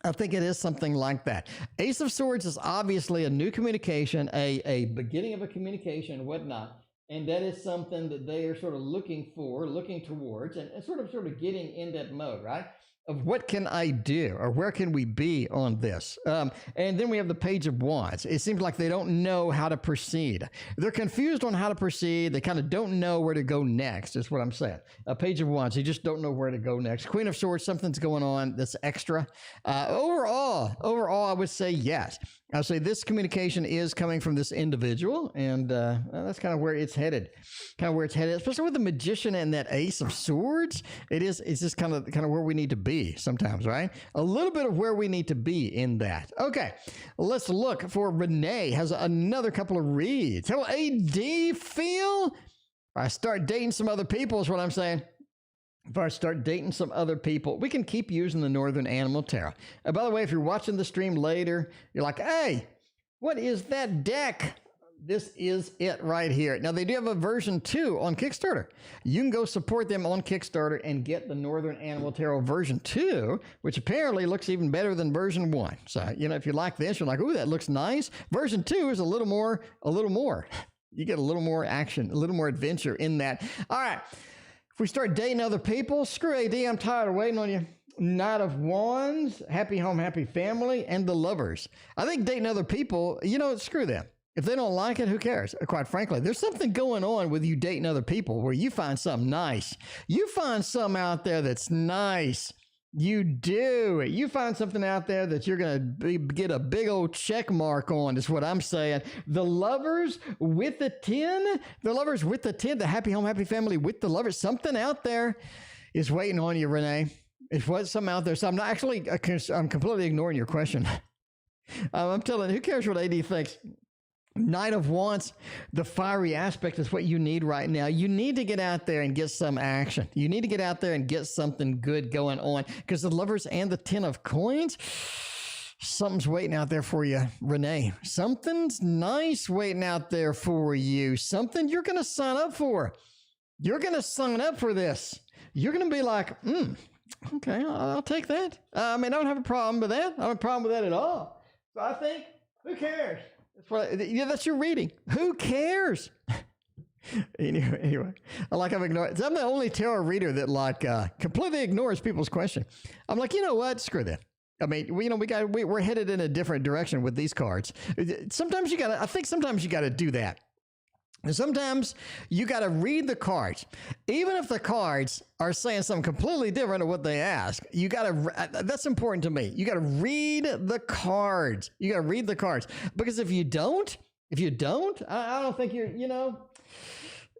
I think it is something like that. Ace of Swords is obviously a new communication, a beginning of a communication and whatnot. And that is something that they are sort of looking towards, and sort of getting in that mode, right? Of what can I do, or where can we be on this? And then we have the Page of Wands. It seems like they don't know how to proceed. They're confused on how to proceed. They kind of don't know where to go next, is what I'm saying. A Page of Wands, they just don't know where to go next. Queen of Swords, something's going on that's extra. Overall, I would say yes. I would say this communication is coming from this individual, and that's kind of where it's headed. Especially with the Magician and that Ace of Swords. It's just kind of where we need to be sometimes, right? A little bit of where we need to be in that. Okay, let's look for Renee. Has another couple of reads. Hello, AD feel? I start dating some other people is what I'm saying. If I start dating some other people, we can keep using the Northern Animal Tarot. By the way, if you're watching the stream later, you're like, hey, what is that deck? This is it right here. Now, they do have a version 2 on Kickstarter. You can go support them on Kickstarter and get the Northern Animal Tarot version 2, which apparently looks even better than version 1. So, you know, if you like this, you're like, ooh, that looks nice. Version 2 is a little more. You get a little more action, a little more adventure in that. All right. If we start dating other people, screw AD, I'm tired of waiting on you. Knight of Wands, happy home, happy family, and the Lovers. I think dating other people, you know, screw them. If they don't like it, who cares? Quite frankly, there's something going on with you dating other people where you find something nice. You find something out there that's nice. You do. You find something out there that you're going to get a big old check mark on, is what I'm saying. The Lovers with the 10, the happy home, happy family with the Lovers. Something out there is waiting on you, Renee. It's what something out there. So I'm completely ignoring your question. I'm telling you, who cares what AD thinks? Knight of Wands, the fiery aspect is what you need right now. You need to get out there and get some action. You need to get out there and get something good going on, because the Lovers and the 10 of Coins, something's waiting out there for you, Renee. Something's nice waiting out there for you. Something you're going to sign up for. You're going to sign up for this. You're going to be like, okay, I'll take that. I mean, I don't have a problem with that. I don't have a problem with that at all. So I think, who cares? That's your reading. Who cares? Anyway, I'm ignoring. I'm the only tarot reader that completely ignores people's question. I'm like, you know what? Screw that. I mean, we're headed in a different direction with these cards. Sometimes you gotta do that. And sometimes you got to read the cards. Even if the cards are saying something completely different of what they ask, you got to, that's important to me. You got to read the cards. You got to read the cards. Because if you don't, I don't think you're,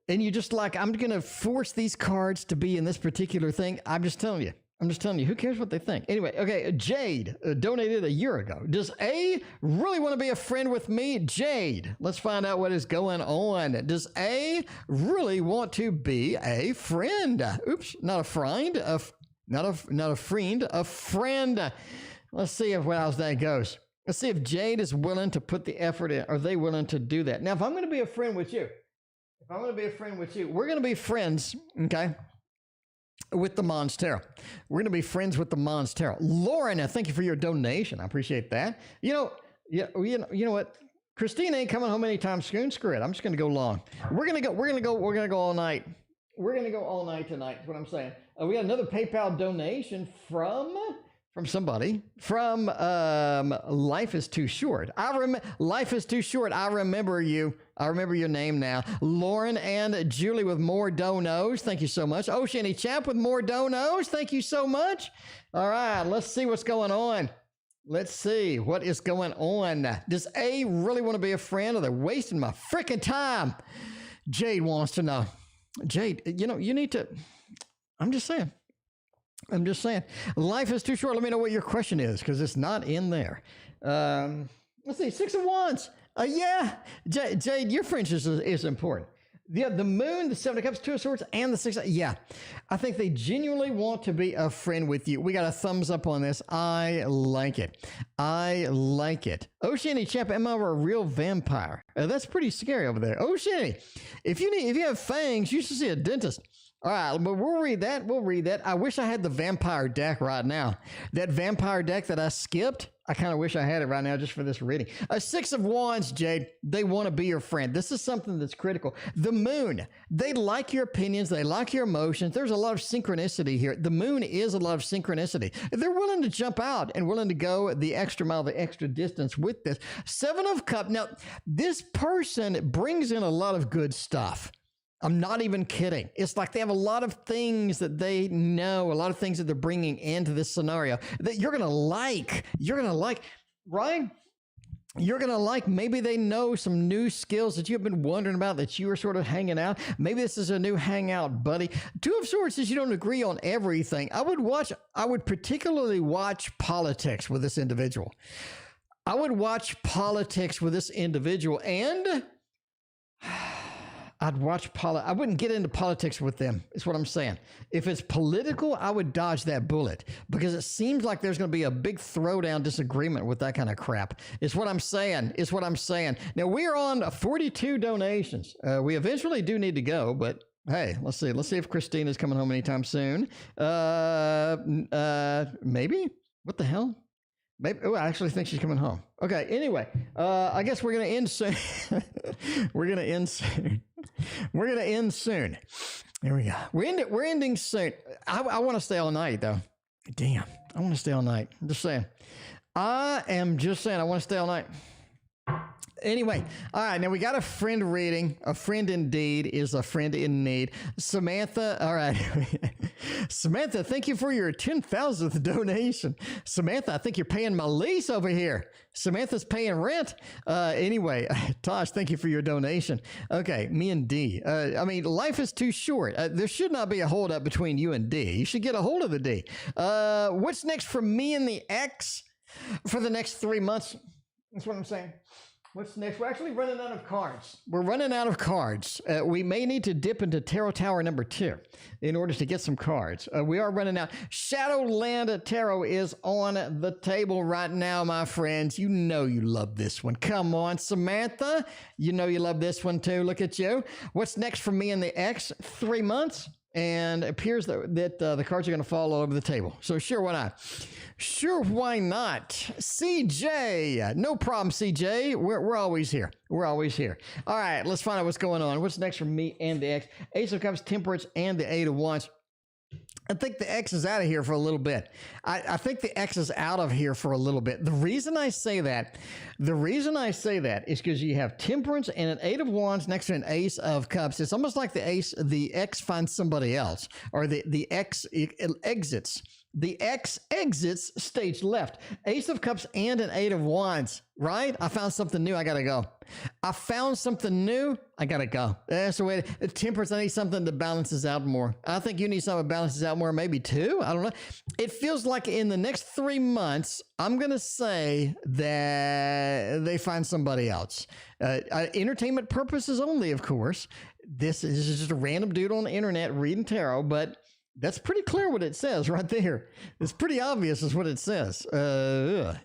and you just like, I'm going to force these cards to be in this particular thing. I'm just telling you, who cares what they think? Anyway, okay, Jade donated a year ago. Does A really want to be a friend with me? Jade, let's find out what is going on. Does A really want to be a friend? Oops, not a friend, not a friend, a friend. Let's see how that goes. Let's see if Jade is willing to put the effort in. Are they willing to do that? Now, if I'm going to be a friend with you, we're going to be friends, okay? With the Mons Tarot. We're going to be friends with the Mons Tarot. Lauren, thank you for your donation. I appreciate that. You know what? Christine ain't coming home anytime soon. Screw it. I'm just going to go long. We're going to go all night. We're going to go all night tonight is what I'm saying. We got another PayPal donation from somebody, from Life is Too Short. Life is Too Short. I remember you. I remember your name now. Lauren and Julie with more donos. Thank you so much. Oceany Champ with more donos. Thank you so much. All right, let's see what's going on. Let's see what is going on. Does A really want to be a friend, or they're wasting my freaking time? Jade wants to know. Jade, you need to, I'm just saying. Life is too short. Let me know what your question is, because it's not in there. Let's see. 6 of Wands. Yeah. Jade, your friendship is important. Yeah, the Moon, the 7 of Cups, 2 of Swords, and the 6 of... Yeah. I think they genuinely want to be a friend with you. We got a thumbs up on this. I like it. Oceany Champ, am I a real vampire? That's pretty scary over there. Oceany, if you have fangs, you should see a dentist. All right, but we'll read that. I wish I had the vampire deck right now. That vampire deck that I skipped, I kind of wish I had it right now just for this reading. A 6 of Wands, Jade. They want to be your friend. This is something that's critical. The Moon, they like your opinions. They like your emotions. There's a lot of synchronicity here. The Moon is a lot of synchronicity. They're willing to jump out and willing to go the extra mile, the extra distance with this. 7 of Cups. Now, this person brings in a lot of good stuff. I'm not even kidding. It's like they have a lot of things that they know, a lot of things that they're bringing into this scenario that you're going to like. Ryan, you're going to like. Maybe they know some new skills that you've been wondering about, that you were sort of hanging out. Maybe this is a new hangout buddy. 2 of Swords says you don't agree on everything. I would particularly watch politics with this individual. And I'd watch I wouldn't get into politics with them, is what I'm saying. If it's political, I would dodge that bullet because it seems like there's going to be a big throwdown disagreement with that kind of crap. Is what I'm saying. Is what I'm saying. Now, we're on 42 donations. We eventually do need to go, but hey, let's see. Let's see if Christina's coming home anytime soon. Maybe? What the hell? Maybe. Oh, I actually think she's coming home. Okay. Anyway, I guess we're going to end soon. We're going to end soon. We're going to end soon. Here we go. We're ending soon. I want to stay all night, though. Damn. I want to stay all night. I'm just saying. I am just saying I want to stay all night. Anyway, all right, now we got a friend reading. A friend indeed is a friend in need. Samantha, all right. Samantha, thank you for your 10,000th donation. Samantha, I think you're paying my lease over here. Samantha's paying rent. Anyway, Tosh, thank you for your donation. Okay, me and D. I mean, life is too short. There should not be a holdup between you and D. You should get a hold of the D. What's next for me and the X for the next 3 months? That's what I'm saying. What's next? We're actually running out of cards. We're running out of cards. We may need to dip into Tarot Tower number 2 in order to get some cards. We are running out. Shadowland Tarot is on the table right now, my friends. You know you love this one. Come on, Samantha. You know you love this one too. Look at you. What's next for me and the X? 3 months. And it appears that the cards are going to fall all over the table. So sure, why not? Sure, why not? CJ, no problem, CJ. We're always here. We're always here. All right, let's find out what's going on. What's next for me and the X? Ace of Cups, Temperance, and the Eight of Wands. I think the X is out of here for a little bit. I think the X is out of here for a little bit. The reason I say that is because you have Temperance and an Eight of Wands next to an Ace of Cups. It's almost like the X finds somebody else, or the X exits. The X exits stage left. Ace of Cups and an Eight of Wands, right? I found something new. I got to go. I found something new. I got to go. That's the way. Temperance, I need something that balances out more. I think you need something that balances out more, maybe 2. I don't know. It feels like in the next 3 months, I'm going to say that they find somebody else. Entertainment purposes only, of course. This is just a random dude on the internet reading tarot, but that's pretty clear what it says right there. It's pretty obvious is what it says.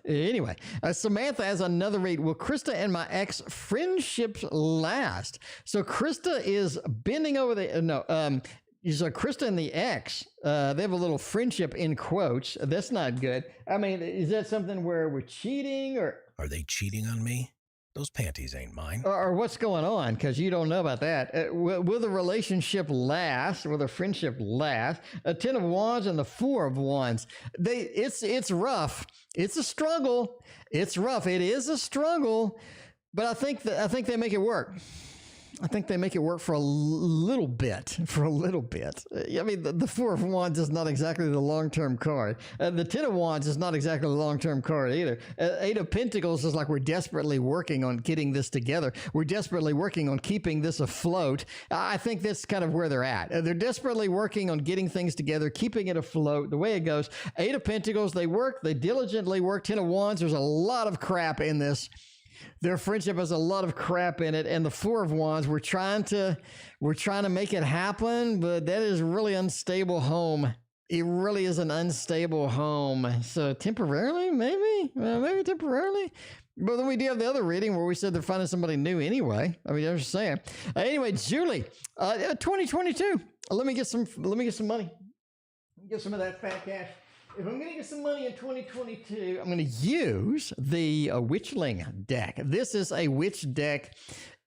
Anyway, Samantha has another read. Will Krista and my ex friendships last? So Krista is bending over the, so Krista and the ex, they have a little friendship in quotes. That's not good. I mean, is that something where we're cheating or? Are they cheating on me? Those panties ain't mine. Or what's going on? Because you don't know about that. Will the relationship last? Will the friendship last? A 10 of Wands and the 4 of Wands. It's rough. It's a struggle. It's rough. It is a struggle. But I think they make it work. I think they make it work for a little bit. I mean, the 4 of Wands is not exactly the long-term card. The 10 of Wands is not exactly the long-term card either. 8 of Pentacles is like we're desperately working on getting this together. We're desperately working on keeping this afloat. I think that's kind of where they're at. They're desperately working on getting things together, keeping it afloat. The way it goes, 8 of Pentacles, they diligently work. 10 of Wands, there's a lot of crap in this. Their friendship has a lot of crap in it. And the 4 of Wands, we're trying to make it happen, but that is really unstable home. It really is an unstable home. So temporarily, maybe temporarily. But then we do have the other reading where we said they're finding somebody new anyway. I mean, I'm just saying. Anyway, Julie, 2022. Let me get some money. Get some of that fat cash. If I'm going to get some money in 2022, I'm going to use the Witchling deck. This is a witch deck.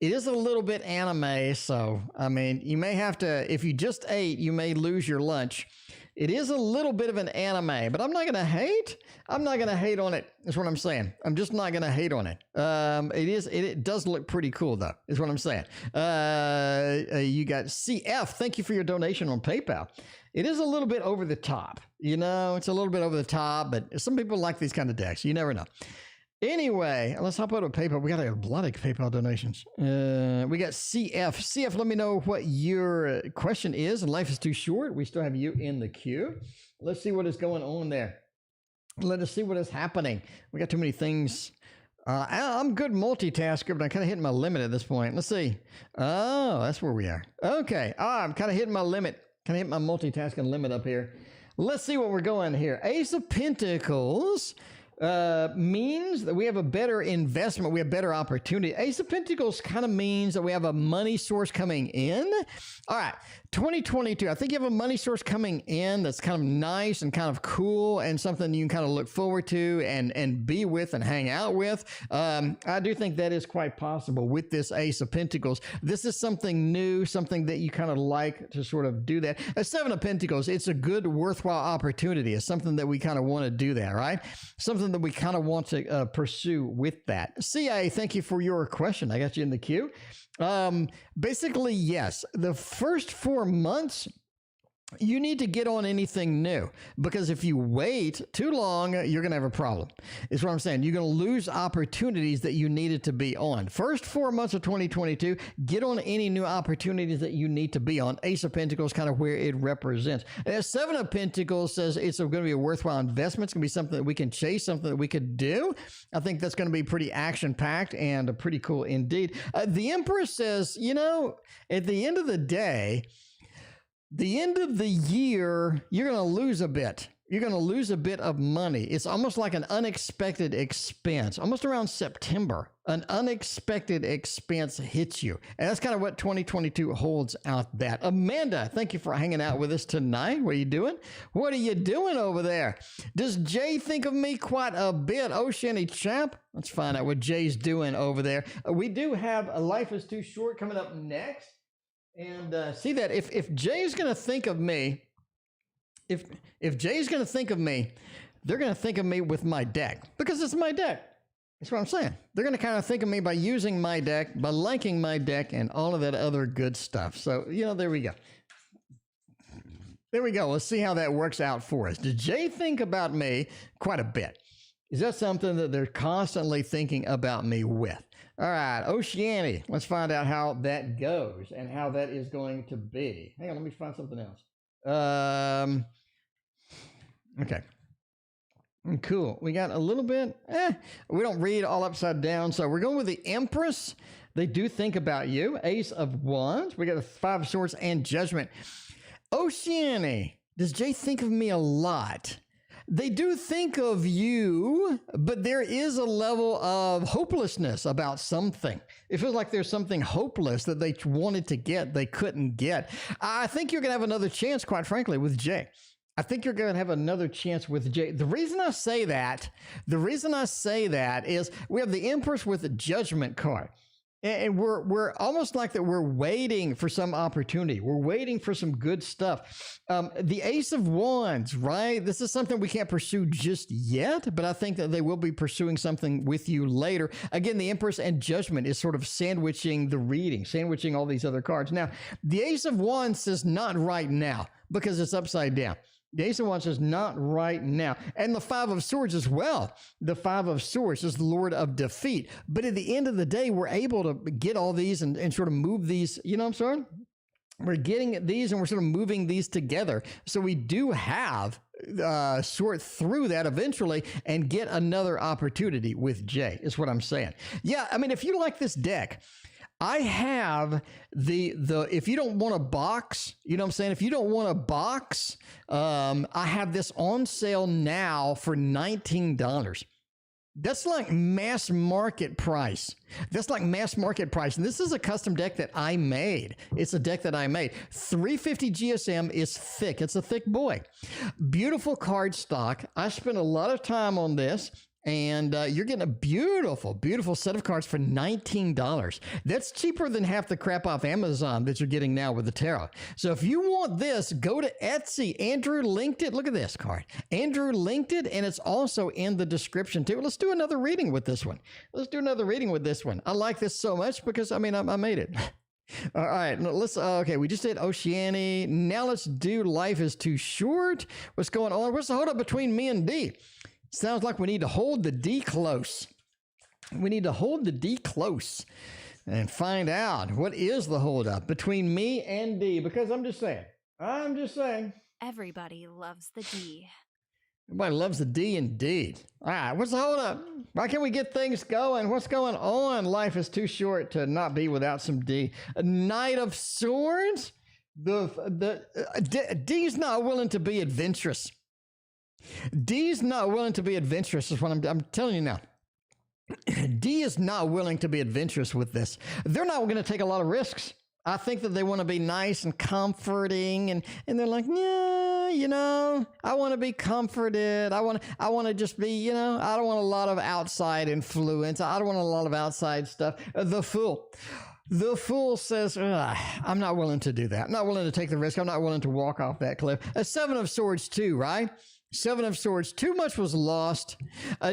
It is a little bit anime, so, I mean, you may have to, if you just ate, you may lose your lunch. It is a little bit of an anime, but I'm not going to hate. I'm not going to hate on it, is what I'm saying. I'm just not going to hate on it. It does look pretty cool, though, is what I'm saying. You got CF. Thank you for your donation on PayPal. It is a little bit over the top. It's a little bit over the top, but some people like these kind of decks. You never know. Anyway, let's hop out of PayPal. We got a lot of PayPal donations. We got CF. CF, let me know what your question is. Life is too short. We still have you in the queue. Let's see what is going on there. Let us see what is happening. We got too many things I'm good multitasker, but I'm kind of hitting my limit at this point. Let's see. Oh, that's where we are. Okay. I'm kind of hitting my limit. Kind of hitting my multitasking limit up here. Let's see what we're going here. Ace of Pentacles means that we have a better investment. We have better opportunity. Ace of Pentacles kind of means that we have a money source coming in. All right. 2022, I think you have a money source coming in that's kind of nice and kind of cool and something you can kind of look forward to and be with and hang out with. I do think that is quite possible with this Ace of Pentacles. This is something new, something that you kind of like to sort of do that. A Seven of Pentacles, it's a good, worthwhile opportunity. It's something that we kind of want to do that, right? Something that we kind of want to pursue with that. CA, thank you for your question. I got you in the queue. Basically, yes, the first 4 months, you need to get on anything new, because if you wait too long, you're going to have a problem. Is what I'm saying. You're going to lose opportunities that you needed to be on. First 4 months of 2022, get on any new opportunities that you need to be on. Ace of Pentacles, kind of where it represents. And Seven of Pentacles says it's going to be a worthwhile investment. It's going to be something that we can chase, something that we could do. I think that's going to be pretty action-packed and pretty cool indeed. The Empress says, you know, at the end of the day, the end of the year, you're going to lose a bit. You're going to lose a bit of money. It's almost like an unexpected expense. Almost around September, an unexpected expense hits you. And that's kind of what 2022 holds out that. Amanda, thank you for hanging out with us tonight. What are you doing? What are you doing over there? Does Jay think of me quite a bit? Oh, Shanny Chap. Let's find out what Jay's doing over there. We do have A Life is Too Short coming up next. And see that if Jay's going to think of me, if Jay's going to think of me, they're going to think of me with my deck, because it's my deck. That's what I'm saying. They're going to kind of think of me by using my deck, by liking my deck, and all of that other good stuff. So, you know, there we go. There we go. Let's see how that works out for us. Does Jay think about me quite a bit? Is that something that they're constantly thinking about me with? All right, Oceani, let's find out how that goes and how that is going to be. Hang on, let me find something else. Okay. Cool. We got a little bit. We don't read all upside down, so we're going with the Empress. They do think about you. Ace of Wands. We got the Five of Swords and Judgment. Oceani, does Jay think of me a lot? They do think of you, but there is a level of hopelessness about something. It feels like there's something hopeless that they wanted to get, they couldn't get. I think you're going to have another chance, quite frankly, with Jay. I think you're going to have another chance with Jay. The reason I say that is we have the Empress with the Judgment card. And we're almost like that we're waiting for some opportunity. We're waiting for some good stuff. The Ace of Wands, right? This is something we can't pursue just yet, but I think that they will be pursuing something with you later. Again, the Empress and Judgment is sort of sandwiching the reading, sandwiching all these other cards. Now, the Ace of Wands says not right now because it's upside down. The Ace of Wands says not right now. And the Five of Swords as well. The Five of Swords is the Lord of Defeat. But at the end of the day, we're able to get all these and sort of move these, you know what I'm saying? We're getting these and we're sort of moving these together. So we do have sort through that eventually and get another opportunity with Jay, is what I'm saying. Yeah, I mean, if you like this deck, I have the if you don't want a box, you know what I'm saying? If you don't want a box, I have this on sale now for $19. That's like mass market price. That's like mass market price. And this is a custom deck that I made. It's a deck that I made. 350 GSM is thick. It's a thick boy. Beautiful card stock. I spent a lot of time on this. And you're getting a beautiful, beautiful set of cards for $19. That's cheaper than half the crap off Amazon that you're getting now with the tarot. So if you want this, go to Etsy. Andrew linked it. Look at this card. Andrew linked it, and it's also in the description too. Let's do another reading with this one. Let's do another reading with this one. I like this so much because, I mean, I made it. All right, let's, okay, we just did Oceani. Now let's do Life is Too Short. What's going on? What's the hold up between me and D? Sounds like we need to hold the D close. We need to hold the D close and find out what is the holdup between me and D. Because I'm just saying. Everybody loves the D. Everybody loves the D indeed. All right, what's the holdup? Why can't we get things going? What's going on? Life is too short to not be without some D. A Knight of Swords. D's not willing to be adventurous. D's not willing to be adventurous is what I'm telling you now. D is not willing to be adventurous with this. They're not going to take a lot of risks. I think that they want to be nice and comforting, and they're like, yeah, you know, I want to be comforted. I want to just be, you know, I don't want a lot of outside influence. I don't want a lot of outside stuff. The Fool says, I'm not willing to do that. I'm not willing to take the risk. I'm not willing to walk off that cliff. A Seven of Swords too, right? Seven of Swords. Too much was lost.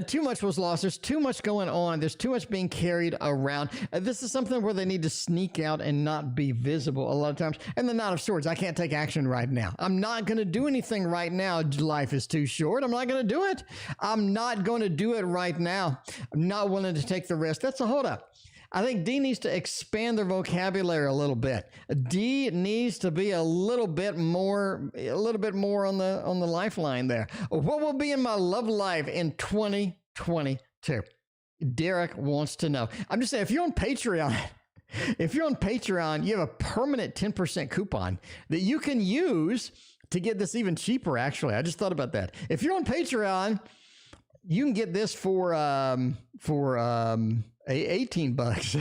Too much was lost. There's too much going on. There's too much being carried around. This is something where they need to sneak out and not be visible a lot of times. And the Knight of Swords. I can't take action right now. I'm not going to do anything right now. Life is too short. I'm not going to do it. I'm not going to do it right now. I'm not willing to take the risk. That's a hold up. I think D needs to expand their vocabulary a little bit. D needs to be a little bit more on the lifeline there. What will be in my love life in 2022? Derek wants to know. I'm just saying, if you're on Patreon, you have a permanent 10% coupon that you can use to get this even cheaper, actually. I just thought about that. If you're on Patreon, you can get this for 18 bucks.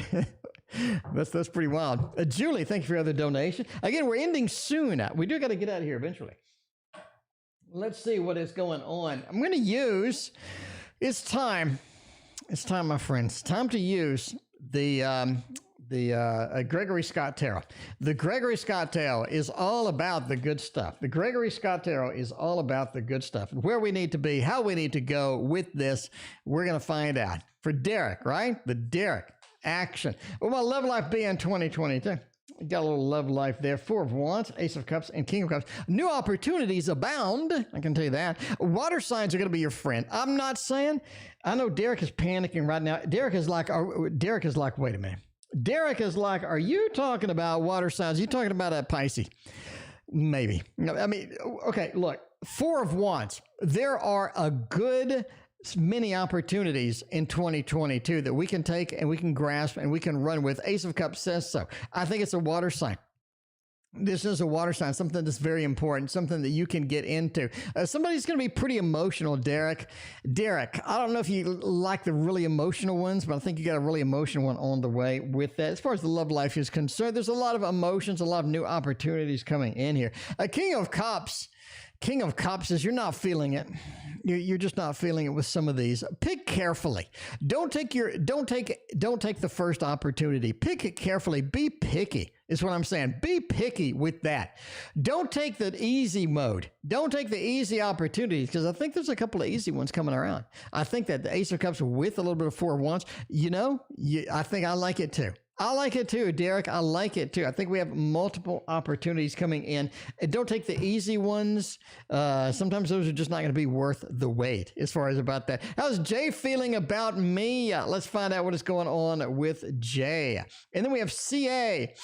That's pretty wild. Julie, thank you for your other donation. Again, we're ending soon. We do got to get out of here eventually. Let's see what is going on. I'm going to use, it's time, my friends. Time to use the Gregory Scott Tarot. The Gregory Scott Tarot is all about the good stuff. The Gregory Scott Tarot is all about the good stuff. Where we need to be, how we need to go with this, we're going to find out. For Derek, right? The Derek action. What will love life be in 2022? Got a little love life there. Four of Wands, Ace of Cups, and King of Cups. New opportunities abound. I can tell you that. Water signs are going to be your friend. I'm not saying. I know Derek is panicking right now. Derek is like, wait a minute. Derek is like, are you talking about water signs? Are you talking about a Pisces? Maybe. I mean, okay, look. Four of Wands. There are a good many opportunities in 2022 that we can take and we can grasp and we can run with. Ace of Cups says so. I think it's a water sign. This is a water sign, something that's very important, something that you can get into. Somebody's going to be pretty emotional, Derek. Derek, I don't know if you like the really emotional ones, but I think you got a really emotional one on the way with that. As far as the love life is concerned, there's a lot of emotions, a lot of new opportunities coming in here. King of Cups says you're not feeling it. You're just not feeling it with some of these. Pick carefully. Don't take the first opportunity. Pick it carefully. Be picky is what I'm saying. Be picky with that. Don't take the easy mode. Don't take the easy opportunities, because I think there's a couple of easy ones coming around. I think that the Ace of Cups with a little bit of Four of Wands, I think I like it too. I like it too, Derek. I like it too. I think we have multiple opportunities coming in. And don't take the easy ones. Sometimes those are just not going to be worth the wait as far as about that. How's Jay feeling about me? Let's find out what is going on with Jay. And then we have CA.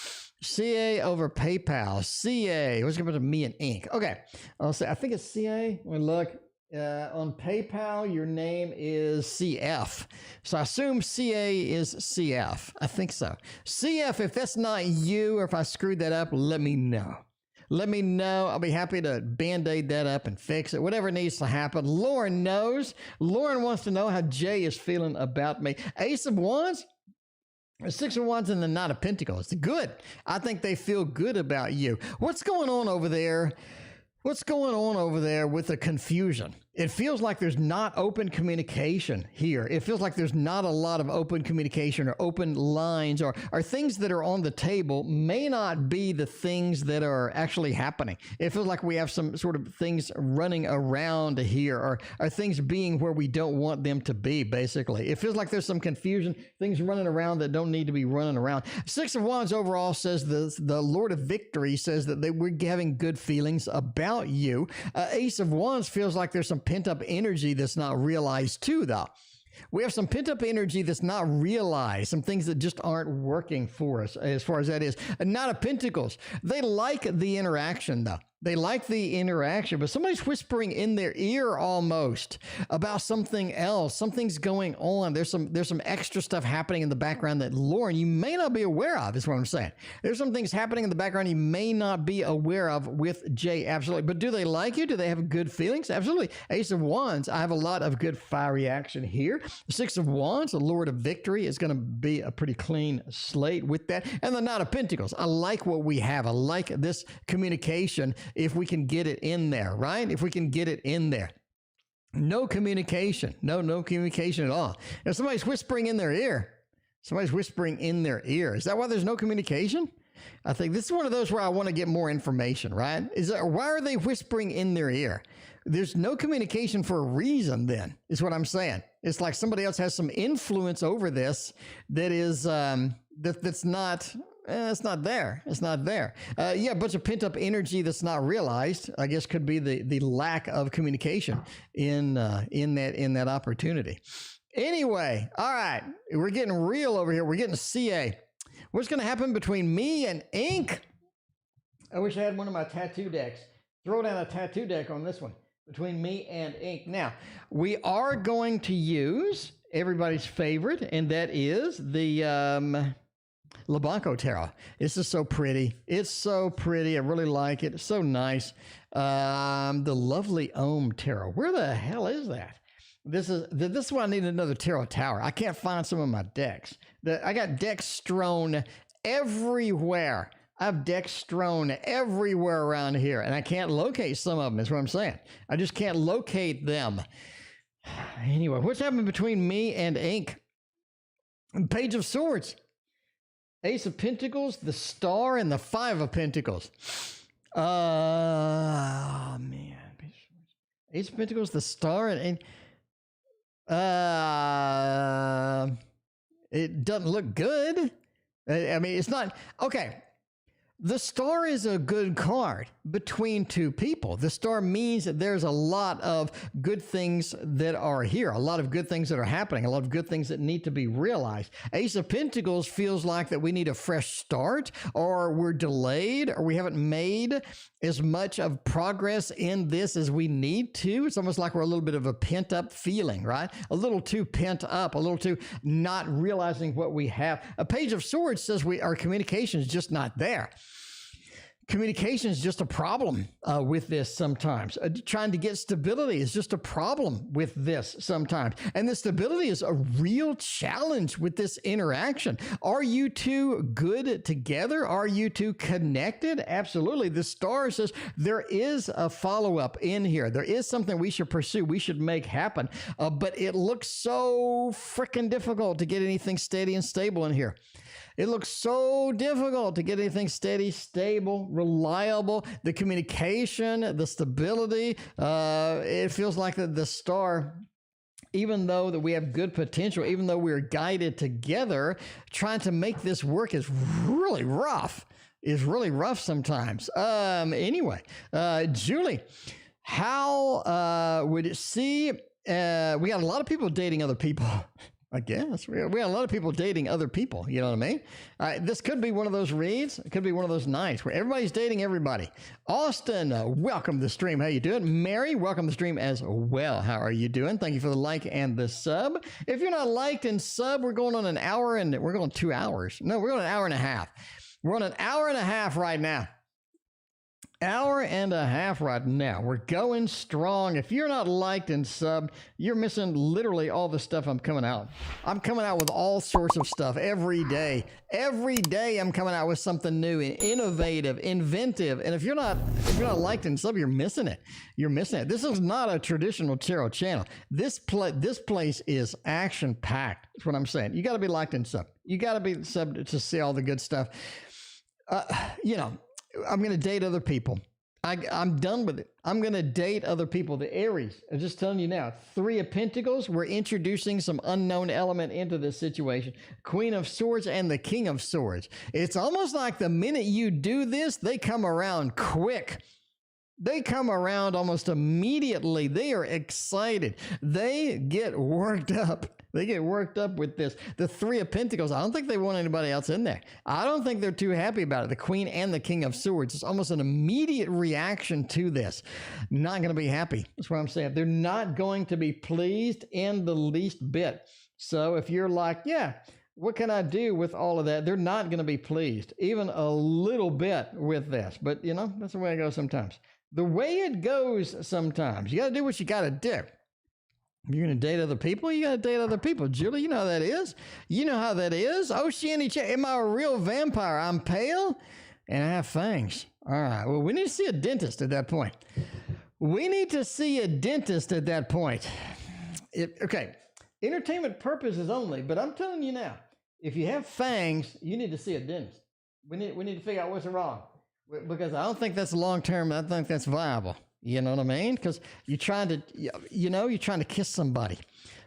CA over PayPal. CA. What's going to me and Inc? Okay. I'll say, I think it's CA. Let me look. On PayPal, your name is CF. So I assume CA is CF. I think so. CF, if that's not you or if I screwed that up, let me know. Let me know. I'll be happy to Band-Aid that up and fix it. Whatever needs to happen. Lauren knows. Lauren wants to know how Jay is feeling about me. Ace of Wands. Six of Wands and the Knight of Pentacles. Good. I think they feel good about you. What's going on over there? What's going on over there with the confusion? It feels like there's not open communication here. It feels like there's not a lot of open communication or open lines or things that are on the table may not be the things that are actually happening. It feels like we have some sort of things running around here or things being where we don't want them to be, basically. It feels like there's some confusion, things running around that don't need to be running around. Six of Wands overall says the Lord of Victory says that we're having good feelings about you. Ace of Wands feels like there's some pent-up energy that's not realized too, though. We have some pent-up energy that's not realized, some things that just aren't working for us as far as that is. Knight of Pentacles, they like the interaction, though. They like the interaction, but somebody's whispering in their ear almost about something else. Something's going on. There's some extra stuff happening in the background that, Lauren, you may not be aware of, is what I'm saying. There's some things happening in the background you may not be aware of with Jay, absolutely. But do they like you? Do they have good feelings? Absolutely. Ace of Wands, I have a lot of good fiery action here. The Six of Wands, the Lord of Victory, is going to be a pretty clean slate with that. And the Knight of Pentacles, I like what we have. I like this communication. If we can get it in there, right? If we can get it in there. No communication. No communication at all. If somebody's whispering in their ear, somebody's whispering in their ear. Is that why there's no communication? I think this is one of those where I want to get more information, right? Why are they whispering in their ear? There's no communication for a reason then, is what I'm saying. It's like somebody else has some influence over this that is, that's not... it's not there. It's not there. Yeah, a bunch of pent up energy that's not realized. I guess could be the lack of communication in that opportunity. Anyway, all right, we're getting real over here. We're getting CA. What's going to happen between me and ink? I wish I had one of my tattoo decks. Throw down a tattoo deck on this one. Between me and ink. Now, we are going to use everybody's favorite, and that is the Labanco Tarot. This is so pretty. It's so pretty. I really like it. It's so nice. The lovely Ohm Tarot. Where the hell is that? This is why I need another tarot tower. I can't find some of my decks. I got decks strewn everywhere. I have decks strewn everywhere around here, and I can't locate some of them, is what I'm saying. I just can't locate them. Anyway, what's happening between me and ink? Page of Swords. Ace of Pentacles, the Star, and the Five of Pentacles. Oh, man. Ace of Pentacles, the Star, and it doesn't look good. I mean, it's not... Okay. The Star is a good card between two people. The Star means that there's a lot of good things that are here, a lot of good things that are happening, a lot of good things that need to be realized. Ace of Pentacles feels like that we need a fresh start, or we're delayed, or we haven't made as much of progress in this as we need to. It's almost like we're a little bit of a pent up feeling, right? A little too pent up, a little too not realizing what we have. A Page of Swords says our communication is just not there. Communication is just a problem with this sometimes. Trying to get stability is just a problem with this sometimes. And the stability is a real challenge with this interaction. Are you two good together? Are you two connected? Absolutely. The Star says there is a follow-up in here. There is something we should pursue. We should make happen. But it looks so freaking difficult to get anything steady and stable in here. It looks so difficult to get anything steady, stable, reliable. The communication, the stability, it feels like the Star, even though that we have good potential, even though we're guided together, trying to make this work is really rough. Is really rough sometimes. Anyway, Julie, how would it see? We got a lot of people dating other people. I guess we have a lot of people dating other people. You know what I mean? This could be one of those reads. It could be one of those nights where everybody's dating everybody. Austin, welcome to the stream. How you doing? Mary, welcome to the stream as well. How are you doing? Thank you for the like and the sub. If you're not liked and sub, we're going on an hour and we're going 2 hours. No, we're going an hour and a half. We're on an hour and a half right now. Hour and a half right now. We're going strong. If you're not liked and subbed, you're missing literally all the stuff I'm coming out. I'm coming out with all sorts of stuff every day. Every day I'm coming out with something new, innovative, inventive. And if you're not liked and subbed, you're missing it. You're missing it. This is not a traditional tarot channel. This place is action packed. That's what I'm saying. You got to be liked and subbed. You got to be subbed to see all the good stuff. You know, I'm going to date other people. I'm done with it. I'm going to date other people. The Aries, I'm just telling you now, 3 of Pentacles, we're introducing some unknown element into this situation. Queen of Swords and the King of Swords. It's almost like the minute you do this, they come around quick. They come around almost immediately. They are excited. They get worked up. They get worked up with this. The Three of Pentacles, I don't think they want anybody else in there. I don't think they're too happy about it. The Queen and the King of Swords. It's almost an immediate reaction to this. Not going to be happy. That's what I'm saying. They're not going to be pleased in the least bit. So if you're like, yeah, what can I do with all of that? They're not going to be pleased, even a little bit with this. But, you know, that's the way it goes sometimes. The way it goes sometimes. You got to do what you got to do. You're going to date other people? You got to date other people. Julie, you know how that is. You know how that is. Oceanic, am I a real vampire? I'm pale and I have fangs. All right. Well, we need to see a dentist at that point. We need to see a dentist at that point. Okay. Entertainment purposes only, but I'm telling you now, if you have fangs, you need to see a dentist. We need to figure out what's wrong, because I don't think that's long-term. I think that's viable. You know what I mean? Because you're trying to kiss somebody.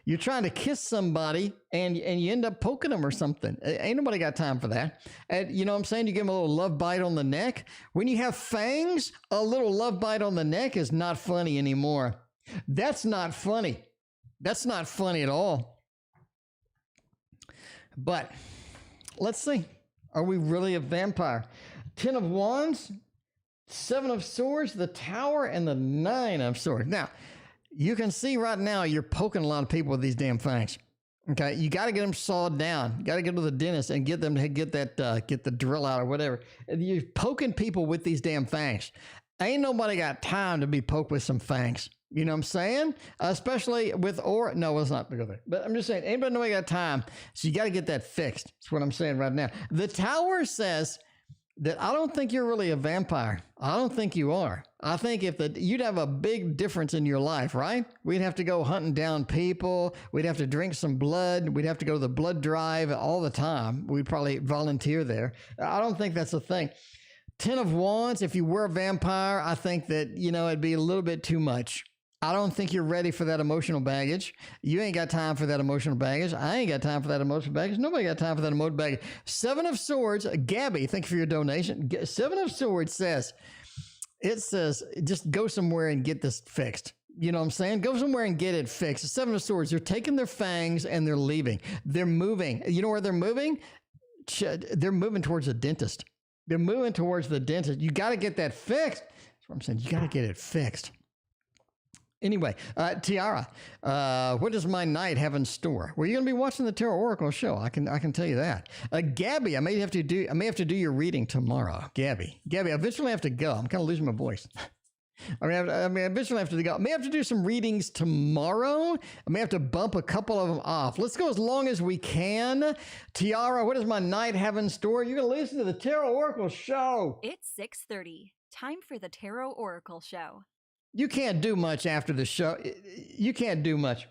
You're trying to kiss somebody and you end up poking them or something. Ain't nobody got time for that. And you know what I'm saying? You give them a little love bite on the neck. When you have fangs, a little love bite on the neck is not funny anymore. That's not funny. That's not funny at all. But let's see. Are we really a vampire? 10 of Wands, 7 of Swords, the Tower, and the 9 of Swords. Now, you can see right now you're poking a lot of people with these damn fangs. Okay, you got to get them sawed down. You got to go to the dentist and get them to get the drill out or whatever. You're poking people with these damn fangs. Ain't nobody got time to be poked with some fangs. You know what I'm saying? Especially with no, let's not go there. But I'm just saying, anybody know I got time? So you got to get that fixed. That's what I'm saying right now. The Tower says that I don't think you're really a vampire. I don't think you are. I think you'd have a big difference in your life, right? We'd have to go hunting down people. We'd have to drink some blood. We'd have to go to the blood drive all the time. We'd probably volunteer there. I don't think that's a thing. 10 of Wands, if you were a vampire, I think that, it'd be a little bit too much. I don't think you're ready for that emotional baggage. You ain't got time for that emotional baggage. I ain't got time for that emotional baggage. Nobody got time for that emotional baggage. 7 of Swords, Gabby, thank you for your donation. 7 of Swords says, just go somewhere and get this fixed. You know what I'm saying? Go somewhere and get it fixed. 7 of Swords, they're taking their fangs and they're leaving. They're moving. You know where they're moving? They're moving towards the dentist. They're moving towards the dentist. You got to get that fixed. That's what I'm saying. You got to get it fixed. Anyway, Tiara, what does my night have in store? Well, you're going to be watching the Tarot Oracle show. I can tell you that. Gabby, I may have to do your reading tomorrow. Gabby, I eventually have to go. I'm kind of losing my voice. I eventually have to go. I may have to do some readings tomorrow. I may have to bump a couple of them off. Let's go as long as we can. Tiara, what does my night have in store? You're going to listen to the Tarot Oracle show. It's 6:30. Time for the Tarot Oracle show. You can't do much after the show. You can't do much.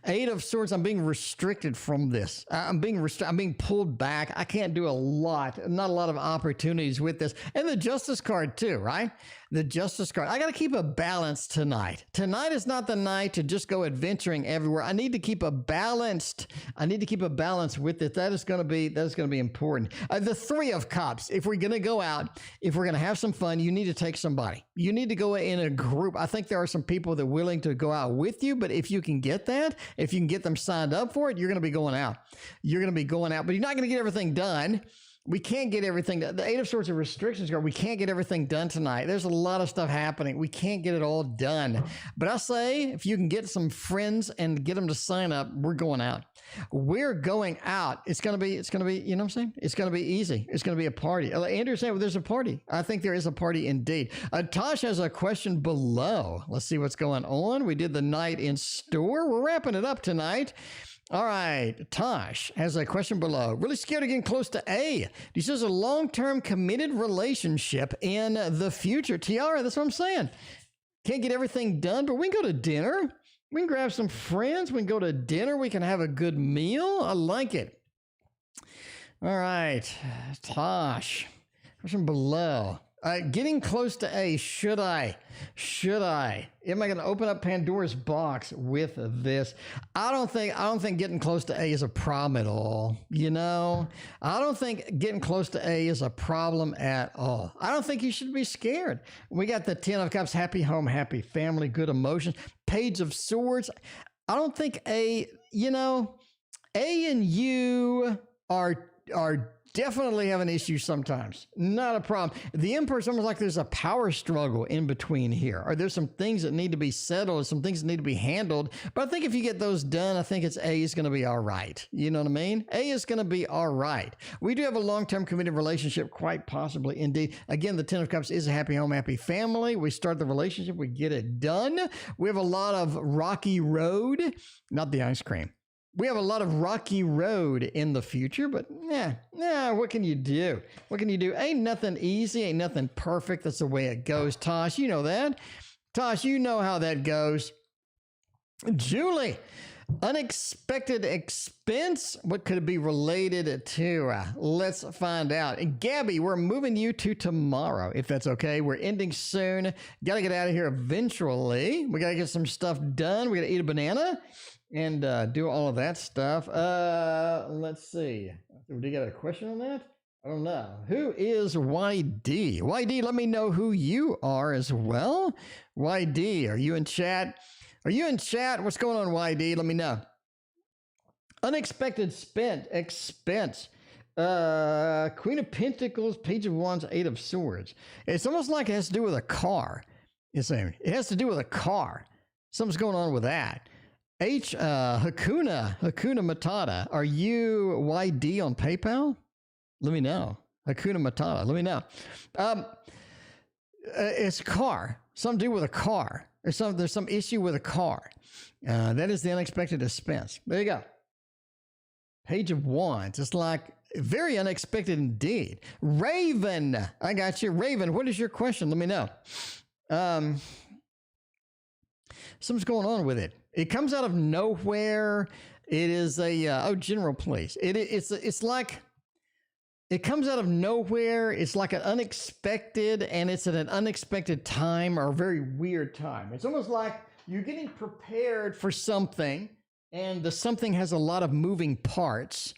8 of Swords, I'm being restricted from this. I'm being pulled back. I can't do a lot. Not a lot of opportunities with this. And the Justice card too, right? The Justice card. I got to keep a balance tonight. Tonight is not the night to just go adventuring everywhere. I need to keep a balance with it. That is going to be important. The 3 of Cups. If we're going to go out, if we're going to have some fun, you need to take somebody. You need to go in a group. I think there are some people that are willing to go out with you, but if you can get that, if you can get them signed up for it, you're going to be going out. You're going to be going out, but you're not going to get everything done. We can't get everything done. The 8 of Swords of restrictions card. We can't get everything done tonight. There's a lot of stuff happening. We can't get it all done. But I say, if you can get some friends and get them to sign up, we're going out. We're going out. It's going to be, you know what I'm saying? It's going to be easy. It's going to be a party. Andrew's saying, well, there's a party. I think there is a party indeed. Tosh has a question below. Let's see what's going on. We did the night in store. We're wrapping it up tonight. All right, Tosh has a question below. Really scared of getting close to A. He says a long-term committed relationship in the future. Tiara, that's what I'm saying. Can't get everything done, but we can go to dinner. We can grab some friends. We can go to dinner. We can have a good meal. I like it. All right, Tosh, question below. Getting close to A. Should I? Am I going to open up Pandora's box with this? I don't think getting close to A is a problem at all. You know, I don't think getting close to A is a problem at all. I don't think you should be scared. We got the 10 of Cups, happy home, happy family, good emotions, Page of Swords. I don't think A, you know, A and you are definitely have an issue sometimes. Not a problem. The Emperor is almost like there's a power struggle in between here. Or there's some things that need to be settled, some things that need to be handled. But I think if you get those done, I think A is going to be all right. You know what I mean? A is going to be all right. We do have a long-term committed relationship, quite possibly indeed. Again, the 10 of Cups is a happy home, happy family. We start the relationship, we get it done. We have a lot of rocky road, not the ice cream. We have a lot of rocky road in the future, but what can you do? What can you do? Ain't nothing easy, ain't nothing perfect. That's the way it goes. Tosh, you know that. Tosh, you know how that goes. Julie, unexpected expense. What could it be related to? Let's find out. And Gabby, we're moving you to tomorrow, if that's okay. We're ending soon. Got to get out of here eventually. We got to get some stuff done. We got to eat a banana and do all of that stuff. Let's see. Do you got a question on that? I don't know. Who is YD? YD, let me know who you are as well. YD, are you in chat? Are you in chat? What's going on, YD? Let me know. Unexpected expense. Queen of Pentacles, Page of Wands, Eight of Swords. It's almost like it has to do with a car. It has to do with a car. Something's going on with that. Hakuna Matata. Are you YD on PayPal? Let me know. Hakuna Matata. Let me know. It's a car. Something to do with a car. There's some issue with a car. That is the unexpected expense. There you go. Page of Wands. It's like very unexpected indeed. Raven. I got you. Raven, what is your question? Let me know. Something's going on with it. It comes out of nowhere. It is a general please. It's like it comes out of nowhere. It's like an unexpected, and it's at an unexpected time or a very weird time. It's almost like you're getting prepared for something, and the something has a lot of moving parts.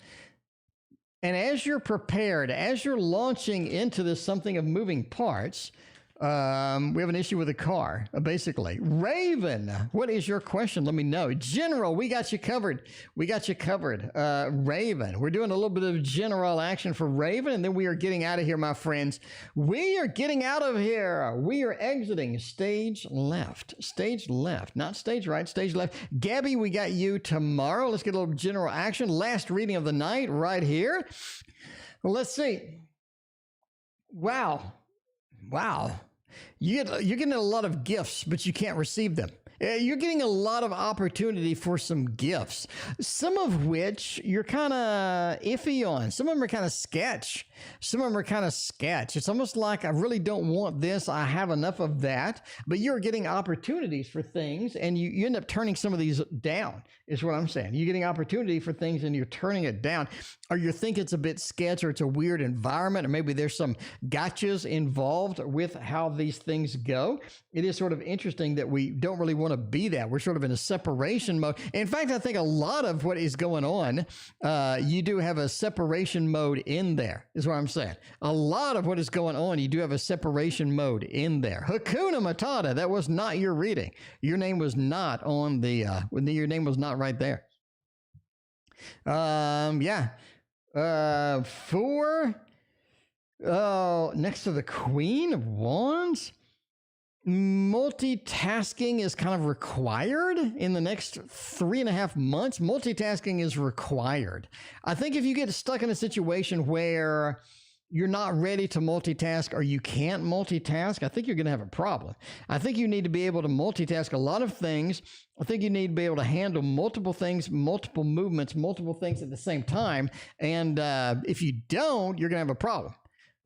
And as you're prepared, as you're launching into this something of moving parts, we have an issue with a car, basically. Raven, what is your question? Let me know. General, we got you covered. Raven, we're doing a little bit of general action for Raven, and then we are getting out of here, my friends. We are getting out of here. We are exiting stage left. Stage left, not stage right, stage left. Gabby, we got you tomorrow. Let's get a little general action. Last reading of the night right here. Well, let's see. Wow. You're getting a lot of gifts, but you can't receive them. You're getting a lot of opportunity for some gifts, some of which you're kind of iffy on. Some of them are kind of sketch. It's almost like I really don't want this. I have enough of that. But you're getting opportunities for things, and you end up turning some of these down, is what I'm saying. You're getting opportunity for things, and you're turning it down. Or you think it's a bit sketch, or it's a weird environment, or maybe there's some gotchas involved with how these things go. It is sort of interesting that we don't really want to be that. We're sort of in a separation mode. In fact, I think a lot of what is going on, you do have a separation mode in there, is what I'm saying. A lot of what is going on, you do have a separation mode in there. Hakuna Matata, that was not your reading. Your name was not on the, your name was not right there. Next to the Queen of Wands, multitasking is kind of required in the next 3.5 months. Multitasking is required. I think if you get stuck in a situation where you're not ready to multitask or you can't multitask, I think you're going to have a problem. I think you need to be able to multitask a lot of things. I think you need to be able to handle multiple things, multiple movements, multiple things at the same time. And if you don't, you're going to have a problem.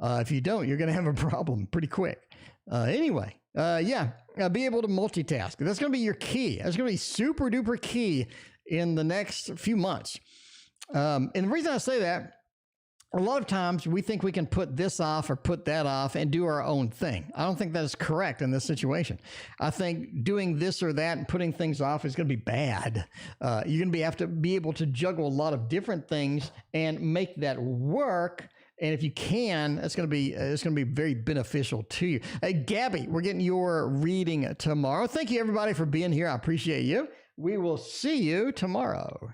If you don't, you're going to have a problem pretty quick. Anyway, be able to multitask. That's going to be your key. That's going to be super duper key in the next few months. And the reason I say that a lot of times we think we can put this off or put that off and do our own thing. I don't think that is correct in this situation. I think doing this or that and putting things off is going to be bad. You're going to have to be able to juggle a lot of different things and make that work. And if you can, it's going to be very beneficial to you. Hey, Gabby, we're getting your reading tomorrow. Thank you, everybody, for being here. I appreciate you. We will see you tomorrow.